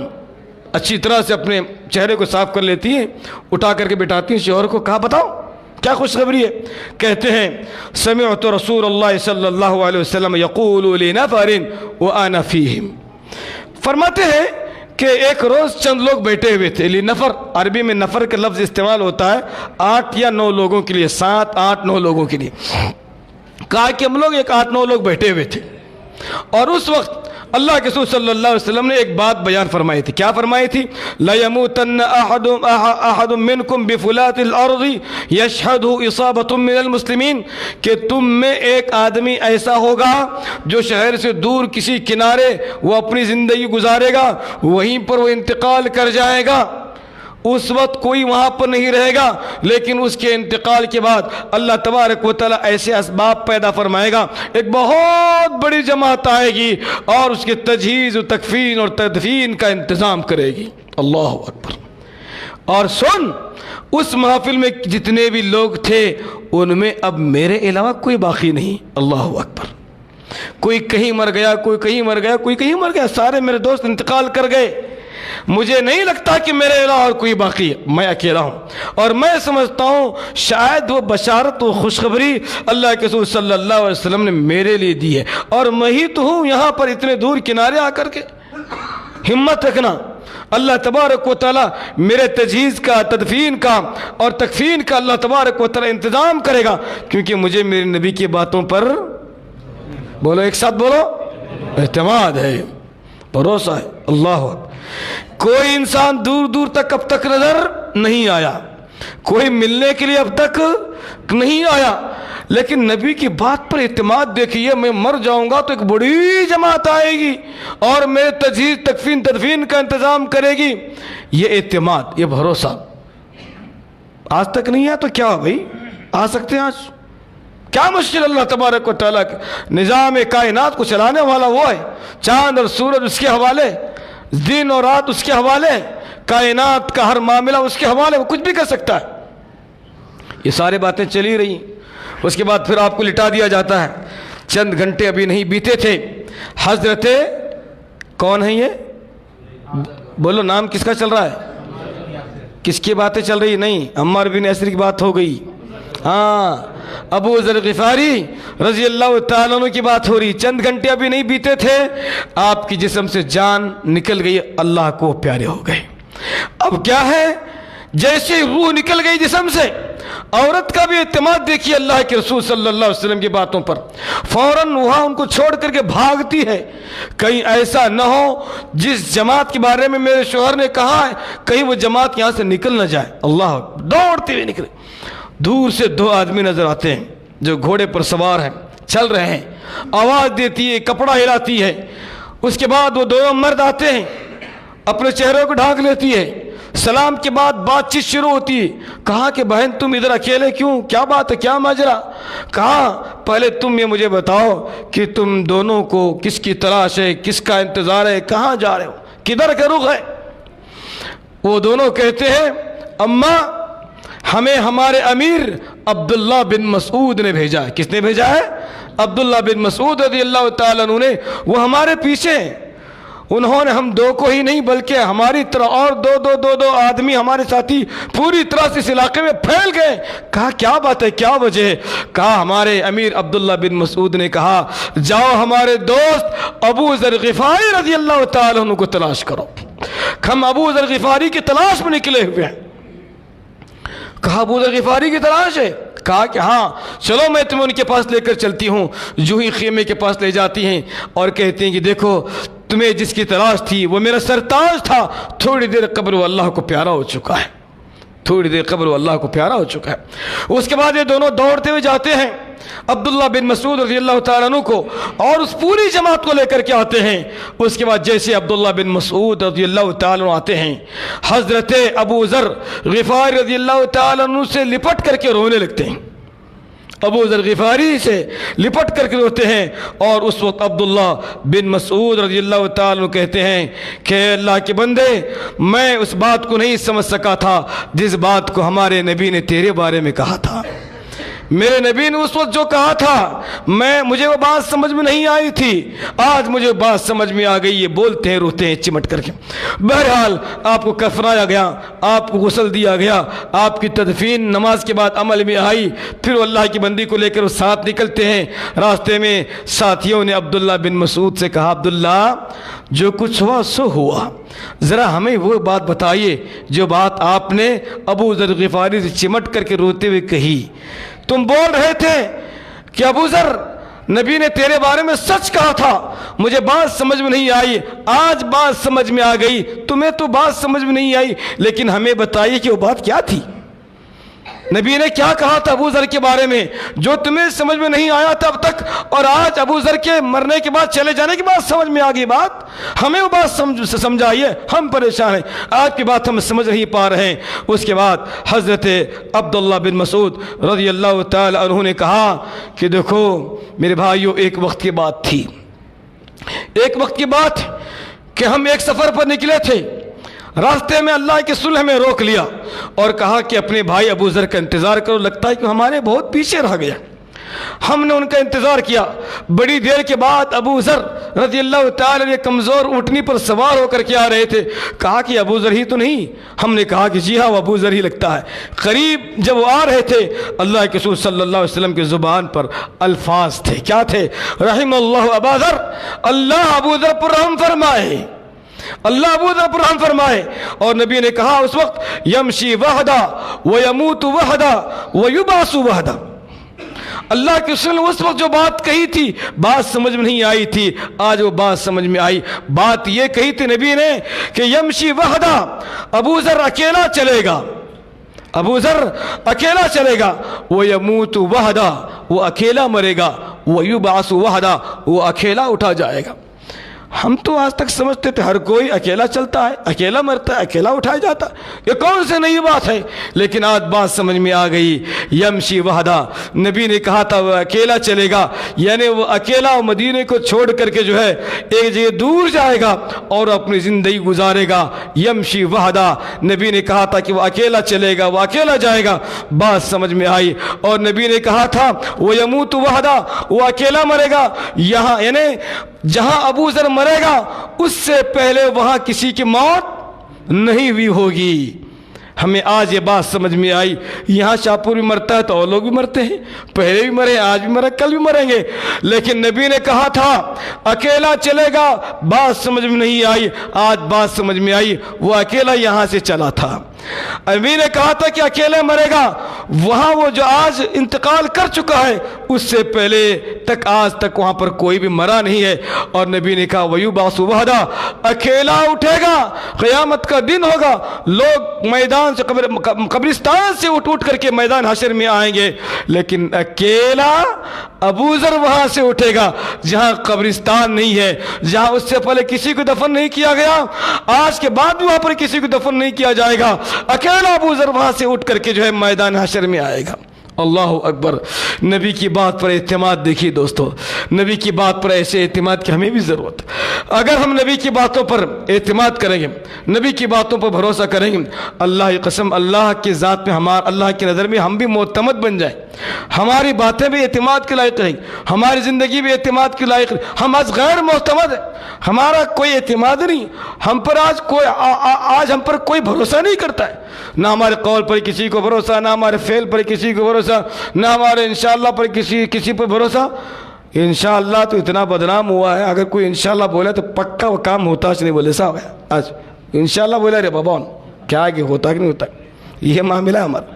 اچھی طرح سے اپنے چہرے کو صاف کر لیتی ہیں، اٹھا کر کے بٹھاتی ہیں شوہر کو، کہا بتاؤ کیا خوشخبری ہے؟ کہتے ہیں سمعت رسول اللہ صلی اللہ علیہ وسلم یقول لنفر وانا فیہم، فرماتے ہیں کہ ایک روز چند لوگ بیٹھے ہوئے تھے، لنفر عربی میں نفر کا لفظ استعمال ہوتا ہے 8 یا 9 لوگوں کے لیے، 7 8 9 لوگوں کے لیے، کہا کہ ہم لوگ 8 9 لوگ بیٹھے ہوئے تھے، اور اس وقت اللہ کے رسول صلی اللہ علیہ وسلم نے ایک بات بیان فرمائی تھی۔ کیا فرمائی تھی؟ لَيَمُوتَنَّ أَحَدٌ مِّنْكُمْ بِفُلَاتِ الْأَرْضِ يَشْهَدُ إِصَابَةٌ مِّنَ الْمُسْلِمِينَ، کہ تم میں ایک آدمی ایسا ہوگا جو شہر سے دور کسی کنارے وہ اپنی زندگی گزارے گا، وہیں پر وہ انتقال کر جائے گا، اس وقت کوئی وہاں پر نہیں رہے گا، لیکن اس کے انتقال کے بعد اللہ تبارک و تعالیٰ ایسے اسباب پیدا فرمائے گا، ایک بہت بڑی جماعت آئے گی اور اس کے تجہیز و تکفین اور تدفین کا انتظام کرے گی۔ اللہ اکبر۔ اور سن، اس محفل میں جتنے بھی لوگ تھے ان میں اب میرے علاوہ کوئی باقی نہیں۔ اللہ اکبر۔ کوئی کہیں مر گیا، کوئی کہیں مر گیا، کوئی کہیں مر گیا، سارے میرے دوست انتقال کر گئے، مجھے نہیں لگتا کہ میرے علاوہ اور کوئی باقی ہے، میں اکیلا ہوں، اور میں سمجھتا ہوں شاید وہ بشارت و خوشخبری اللہ کے رسول صلی اللہ علیہ وسلم نے میرے لیے دی ہے، اور میں ہی تو ہوں یہاں پر اتنے دور کنارے آ کر کے۔ ہمت رکھنا، اللہ تبارک و تعالیٰ میرے تجہیز کا، تدفین کا اور تکفین کا اللہ تبارک و تعالیٰ انتظام کرے گا، کیونکہ مجھے میرے نبی کی باتوں پر، بولو ایک ساتھ بولو، اعتماد ہے، بھروسہ ہے۔ اللہ اکبر۔ کوئی انسان دور دور تک اب تک نظر نہیں آیا، کوئی ملنے کے لیے اب تک نہیں آیا، لیکن نبی کی بات پر اعتماد دیکھیے، میں مر جاؤں گا تو ایک بڑی جماعت آئے گی اور میرے تجہیز تکفین تدفین کا انتظام کرے گی، یہ اعتماد، یہ بھروسہ آج تک نہیں ہے تو کیا ہو بھائی، آ سکتے ہیں آج؟ کیا مشکل اللہ تبارک و تعالیٰ کے نظام کائنات کو چلانے والا وہ ہے، چاند اور سورج اس کے حوالے، دن اور رات اس کے حوالے، کائنات کا ہر معاملہ اس کے حوالے، وہ کچھ بھی کر سکتا ہے۔ یہ سارے باتیں چلی رہی، اس کے بعد پھر آپ کو لٹا دیا جاتا ہے۔ چند گھنٹے ابھی نہیں بیتے تھے، حضرت کون ہیں یہ؟ بولو نام کس کا چل رہا ہے؟ کس کی باتیں چل رہی؟ نہیں، عمار بن یاسر کی بات ہو گئی، ہاں ابو ذر غفاری رضی اللہ تعالیٰ عنہ کی بات ہو رہی۔ چند گھنٹے ابھی نہیں بیتے تھے، آپ کی جسم سے جان نکل گئی، اللہ کو پیارے ہو گئے۔ اب کیا ہے، جیسے روح نکل گئی جسم سے، عورت کا بھی اعتماد دیکھیے اللہ کے رسول صلی اللہ علیہ وسلم کی باتوں پر، فوراً وہاں ان کو چھوڑ کر کے بھاگتی ہے، کہیں ایسا نہ ہو جس جماعت کے بارے میں میرے شوہر نے کہا ہے کہیں وہ جماعت یہاں سے نکل نہ جائے۔ اللہ دوڑتے ہوئے نکلے، دور سے 2 آدمی نظر آتے ہیں جو گھوڑے پر سوار ہیں، چل رہے ہیں، آواز دیتی ہے، کپڑا ہلاتی ہے۔ اس کے بعد وہ دونوں مرد آتے ہیں، اپنے چہروں کو ڈھانک لیتی ہے۔ سلام کے بعد بات چیت شروع ہوتی ہے۔ کہا کہ بہن تم ادھر اکیلے کیوں، کیا بات ہے، کیا ماجرا؟ کہا پہلے تم یہ مجھے بتاؤ کہ تم دونوں کو کس کی تلاش ہے، کس کا انتظار ہے، کہاں جا رہے ہو، کدھر کا رخ ہے؟ وہ دونوں کہتے ہیں اماں ہمیں ہمارے امیر عبداللہ بن مسعود نے بھیجا ہے۔ کس نے بھیجا ہے؟ عبداللہ بن مسعود رضی اللہ تعالیٰ عنہ نے، وہ ہمارے پیچھے ہیں۔ انہوں نے ہم دو کو ہی نہیں بلکہ ہماری طرح اور دو آدمی ہمارے ساتھی پوری طرح سے اس علاقے میں پھیل گئے۔ کہا کیا بات ہے، کیا وجہ ہے؟ کہا ہمارے امیر عبداللہ بن مسعود نے کہا جاؤ ہمارے دوست ابو ذر غفاری رضی اللہ تعالیٰ عنہ کو تلاش کرو، ہم ابو ذر غفاری کی تلاش میں نکلے ہوئے ہیں۔ کہا ابو ذر غفاری کی تلاش ہے؟ کہا کہ ہاں چلو میں تمہیں ان کے پاس لے کر چلتی ہوں۔ جو ہی خیمے کے پاس لے جاتی ہیں اور کہتے ہیں کہ دیکھو تمہیں جس کی تلاش تھی وہ میرا سرتاج تھا، تھوڑی دیر قبل وہ اللہ کو پیارا ہو چکا ہے، تھوڑی دیر قبل وہ اللہ کو پیارا ہو چکا ہے۔ اس کے بعد یہ دونوں دوڑتے ہوئے جاتے ہیں عبداللہ بن مسعود رضی اللہ تعالیٰ عنہ کو اور اس پوری جماعت کو لے کر کے آتے ہیں۔ اس کے بعد جیسے عبداللہ بن مسعود رضی اللہ تعالیٰ عنہ آتے ہیں، حضرت ابو ذر غفاری رضی اللہ تعالیٰ عنہ سے لپٹ کر کے رونے لگتے ہیں، ابو ذر غفاری سے لپٹ کر کے روتے ہیں۔ اور اس وقت عبداللہ بن مسعود رضی اللہ تعالیٰ عنہ کہتے ہیں کہ اللہ کے بندے میں اس بات کو نہیں سمجھ سکا تھا جس بات کو ہمارے نبی نے تیرے بارے میں کہا تھا۔ میرے نبی نے اس وقت جو کہا تھا مجھے وہ بات سمجھ میں نہیں آئی تھی، آج مجھے بات سمجھ میں آ گئی۔ یہ بولتے ہیں روتے ہیں چمٹ کر کے۔ بہرحال آپ کو کفنایا گیا، آپ کو غسل دیا گیا، آپ کی تدفین نماز کے بعد عمل میں آئی۔ پھر وہ اللہ کی بندی کو لے کر وہ ساتھ نکلتے ہیں۔ راستے میں ساتھیوں نے عبداللہ بن مسعود سے کہا عبداللہ جو کچھ ہوا سو ہوا، ذرا ہمیں وہ بات بتائیے جو بات آپ نے ابو ذر غفاری سے چمٹ کر کے روتے ہوئے کہی۔ تم بول رہے تھے کہ ابو ذر نبی نے تیرے بارے میں سچ کہا تھا، مجھے بات سمجھ میں نہیں آئی، آج بات سمجھ میں آ گئی۔ تمہیں تو بات سمجھ میں نہیں آئی، لیکن ہمیں بتائیے کہ وہ بات کیا تھی، نبی نے کیا کہا تھا ابو ذر کے بارے میں جو تمہیں سمجھ میں نہیں آیا تھا اب تک، اور آج ابو ذر کے مرنے کے بعد چلے جانے کے بعد سمجھ میں آ گئی بات۔ ہمیں وہ بات سمجھائیے، ہم پریشان ہیں، آپ کی بات ہم سمجھ نہیں پا رہے ہیں۔ اس کے بعد حضرت عبداللہ بن مسعود رضی اللہ تعالی عنہ نے کہا کہ دیکھو میرے بھائیو، ایک وقت کی بات تھی، ایک وقت کی بات کہ ہم ایک سفر پر نکلے تھے، راستے میں اللہ کے صلح میں روک لیا اور کہا کہ اپنے بھائی ابو ذر کا انتظار کرو، لگتا ہے کہ ہمارے بہت پیچھے رہ گیا۔ ہم نے ان کا انتظار کیا، بڑی دیر کے بعد ابو ذر رضی اللہ تعالی عنہ کمزور اونٹنی پر سوار ہو کر کے آ رہے تھے۔ کہا کہ ابو ذر ہی تو نہیں؟ ہم نے کہا کہ جی ہاں وہ ابو ذر ہی لگتا ہے۔ قریب جب وہ آ رہے تھے اللہ کے رسول صلی اللہ علیہ وسلم کی زبان پر الفاظ تھے، کیا تھے؟ رحم اللہ ابا ذر، اللہ ابو ذر پر رحم فرمائے، اللہ ابو ذر پر رحم فرمائے۔ اور نبی نے کہا اس وقت یمشی وحدہ ویموت وحدہ ویبعث وحدہ، اللہ کے رسول نے اس وقت جو بات کہی تھی بات سمجھ میں نہیں آئی تھی، آج وہ بات سمجھ میں آئی۔ بات یہ کہی تھی نبی نے کہ یمشی وحدہ، ابو ذر اکیلا چلے گا، ابو ذر اکیلا چلے گا، ویموت وحدہ، وہ اکیلا مرے گا، ویبعث وحدہ، وہ اکیلا اٹھا جائے گا۔ ہم تو آج تک سمجھتے تھے ہر کوئی اکیلا چلتا ہے، اکیلا مرتا ہے، اکیلا اٹھایا جاتا ہے، یہ کون سے نئی بات ہے؟ لیکن آج بات سمجھ میں آ گئی۔ یمشی وحدہ، نبی نے کہا تھا وہ اکیلا چلے گا، یعنی وہ اکیلا مدینے کو چھوڑ کر کے جو ہے ایک جگہ دور جائے گا اور اپنی زندگی گزارے گا۔ یمشی وحدہ، نبی نے کہا تھا کہ وہ اکیلا چلے گا، وہ اکیلا جائے گا، بات سمجھ میں آئی۔ اور نبی نے کہا تھا وہ یموت وحدہ، وہ اکیلا مرے گا، یہاں یعنی جہاں ابو ذر مرے گا اس سے پہلے وہاں کسی کی موت نہیں ہوئی ہوگی۔ ہمیں آج یہ بات سمجھ میں آئی، یہاں شاپور بھی مرتا ہے تو اور لوگ بھی مرتے ہیں، پہلے بھی مرے، آج بھی مرے، کل بھی مریں گے، لیکن نبی نے کہا تھا اکیلا چلے گا، بات سمجھ میں نہیں آئی، آج بات سمجھ میں آئی، وہ اکیلا یہاں سے چلا تھا۔ امیر نے کہا تھا کہ اکیلے مرے گا، وہاں وہ جو آج انتقال کر چکا ہے اس سے پہلے تک آج تک وہاں پر کوئی بھی مرا نہیں ہے، اور نبی نے کہا وَيُبْعَثُ وَحْدَهُ، اکیلا اٹھے گا، قیامت کا دن ہوگا، لوگ میدان سے قبرستان سے اٹھ کر کے میدان حشر میں آئیں گے، لیکن اکیلا ابو ذر وہاں سے اٹھے گا جہاں قبرستان نہیں ہے، جہاں اس سے پہلے کسی کو دفن نہیں کیا گیا، آج کے بعد وہاں پر کسی کو دفن نہیں کیا جائے گا، اکیلا ابو ذر وہاں سے اٹھ کر کے جو ہے میدان حشر میں آئے گا۔ اللہ اکبر۔ نبی کی بات پر اعتماد دیکھیے دوستو، نبی کی بات پر ایسے اعتماد کی ہمیں بھی ضرورت ہے۔ اگر ہم نبی کی باتوں پر اعتماد کریں گے، نبی کی باتوں پر بھروسہ کریں گے، اللہ کی قسم اللہ کی ذات میں اللہ کی نظر میں ہم بھی معتمد بن جائیں، ہماری باتیں بھی اعتماد کے لائق رہیں، ہماری زندگی بھی اعتماد کے لائق رہیں۔ ہم آج غیر معتمد ہیں، ہمارا کوئی اعتماد نہیں، ہم پر آج ہم پر کوئی بھروسہ نہیں کرتا ہے، نہ ہمارے قول پر کسی کو بھروسہ، نہ ہمارے فعل پر کسی کو بھروسہ، نہ ہمارے انشاءاللہ پر کسی پر بھروسہ۔ انشاءاللہ تو اتنا بدنام ہوا ہے، اگر کوئی انشاءاللہ بولے تو پکا وہ کام ہوتا ہے، نہیں بولے صاحب ہے آج انشاءاللہ بولے رے بابا کیا کہ ہوتا کہ نہیں ہوتا، یہ معاملہ ہے ہمارا۔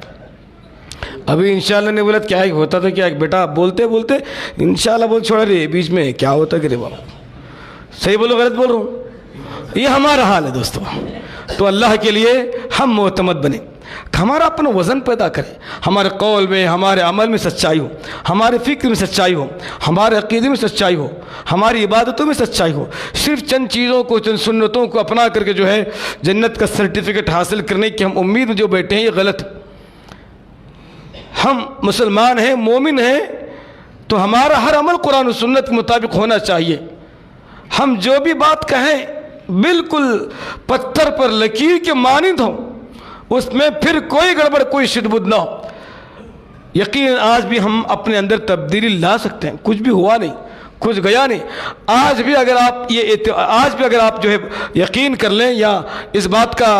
ابھی انشاءاللہ نہیں بولا تو کیا ہوتا تھا، کیا بیٹا بولتے بولتے انشاءاللہ بول چھوڑا رہے بیچ میں، کیا ہوتا کہ رے بابا صحیح بولو غلط بول رہا ہوں، یہ ہمارا حال ہے دوستو۔ تو اللہ کے لیے ہم معتمد بنیں، ہمارا اپنا وزن پیدا کریں، ہمارے قول میں، ہمارے عمل میں سچائی ہو، ہمارے فکر میں سچائی ہو، ہمارے عقیدے میں سچائی ہو، ہماری عبادتوں میں سچائی ہو۔ صرف چند چیزوں کو، چند سنتوں کو اپنا کر کے جو ہے جنت کا سرٹیفکیٹ حاصل کرنے کی ہم امید میں جو بیٹھے ہیں، یہ غلط ہے۔ ہم مسلمان ہیں، مومن ہیں، تو ہمارا ہر عمل قرآن و سنت کے مطابق ہونا چاہیے۔ ہم جو بھی بات کہیں بالکل پتھر پر لکیر کے مانند ہوں، اس میں پھر کوئی گڑبڑ، کوئی شدبد نہ ہو۔ یقین آج بھی ہم اپنے اندر تبدیلی لا سکتے ہیں، کچھ بھی ہوا نہیں، کچھ گیا نہیں۔ آج بھی اگر آپ جو ہے یقین کر لیں یا اس بات کا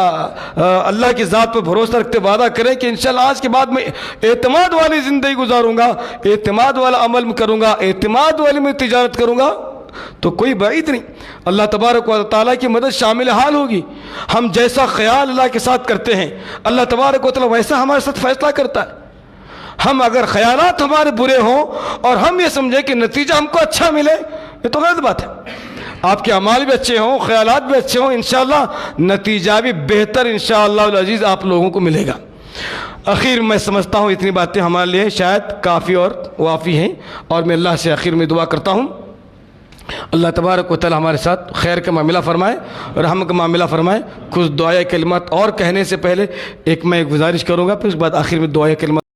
اللہ کی ذات پر بھروسہ رکھتے وعدہ کریں کہ انشاءاللہ آج کے بعد میں اعتماد والی زندگی گزاروں گا، اعتماد والا عمل کروں گا، اعتماد والی میں تجارت کروں گا، تو کوئی بعید نہیں، اللہ تبارک و تعالیٰ کی مدد شامل حال ہوگی۔ ہم جیسا خیال اللہ کے ساتھ کرتے ہیں، اللہ تبارک و تعالیٰ ویسا ہمارے ساتھ فیصلہ کرتا ہے۔ ہم اگر خیالات ہمارے برے ہوں اور ہم یہ سمجھیں کہ نتیجہ ہم کو اچھا ملے، یہ تو غلط بات ہے۔ آپ کے اعمال بھی اچھے ہوں، خیالات بھی اچھے ہوں، انشاءاللہ نتیجہ بھی بہتر انشاءاللہ العزیز آپ لوگوں کو ملے گا۔ آخر میں سمجھتا ہوں اتنی باتیں ہمارے لیے شاید کافی اور وافی ہیں، اور میں اللہ سے آخر میں دعا کرتا ہوں اللہ تبارک و تعالی ہمارے ساتھ خیر کا معاملہ فرمائے، رحم کا معاملہ فرمائے۔ کچھ دعائے کلمات اور کہنے سے پہلے ایک میں گزارش کروں گا، پھر اس کے بعد آخر میں دعائے کلمات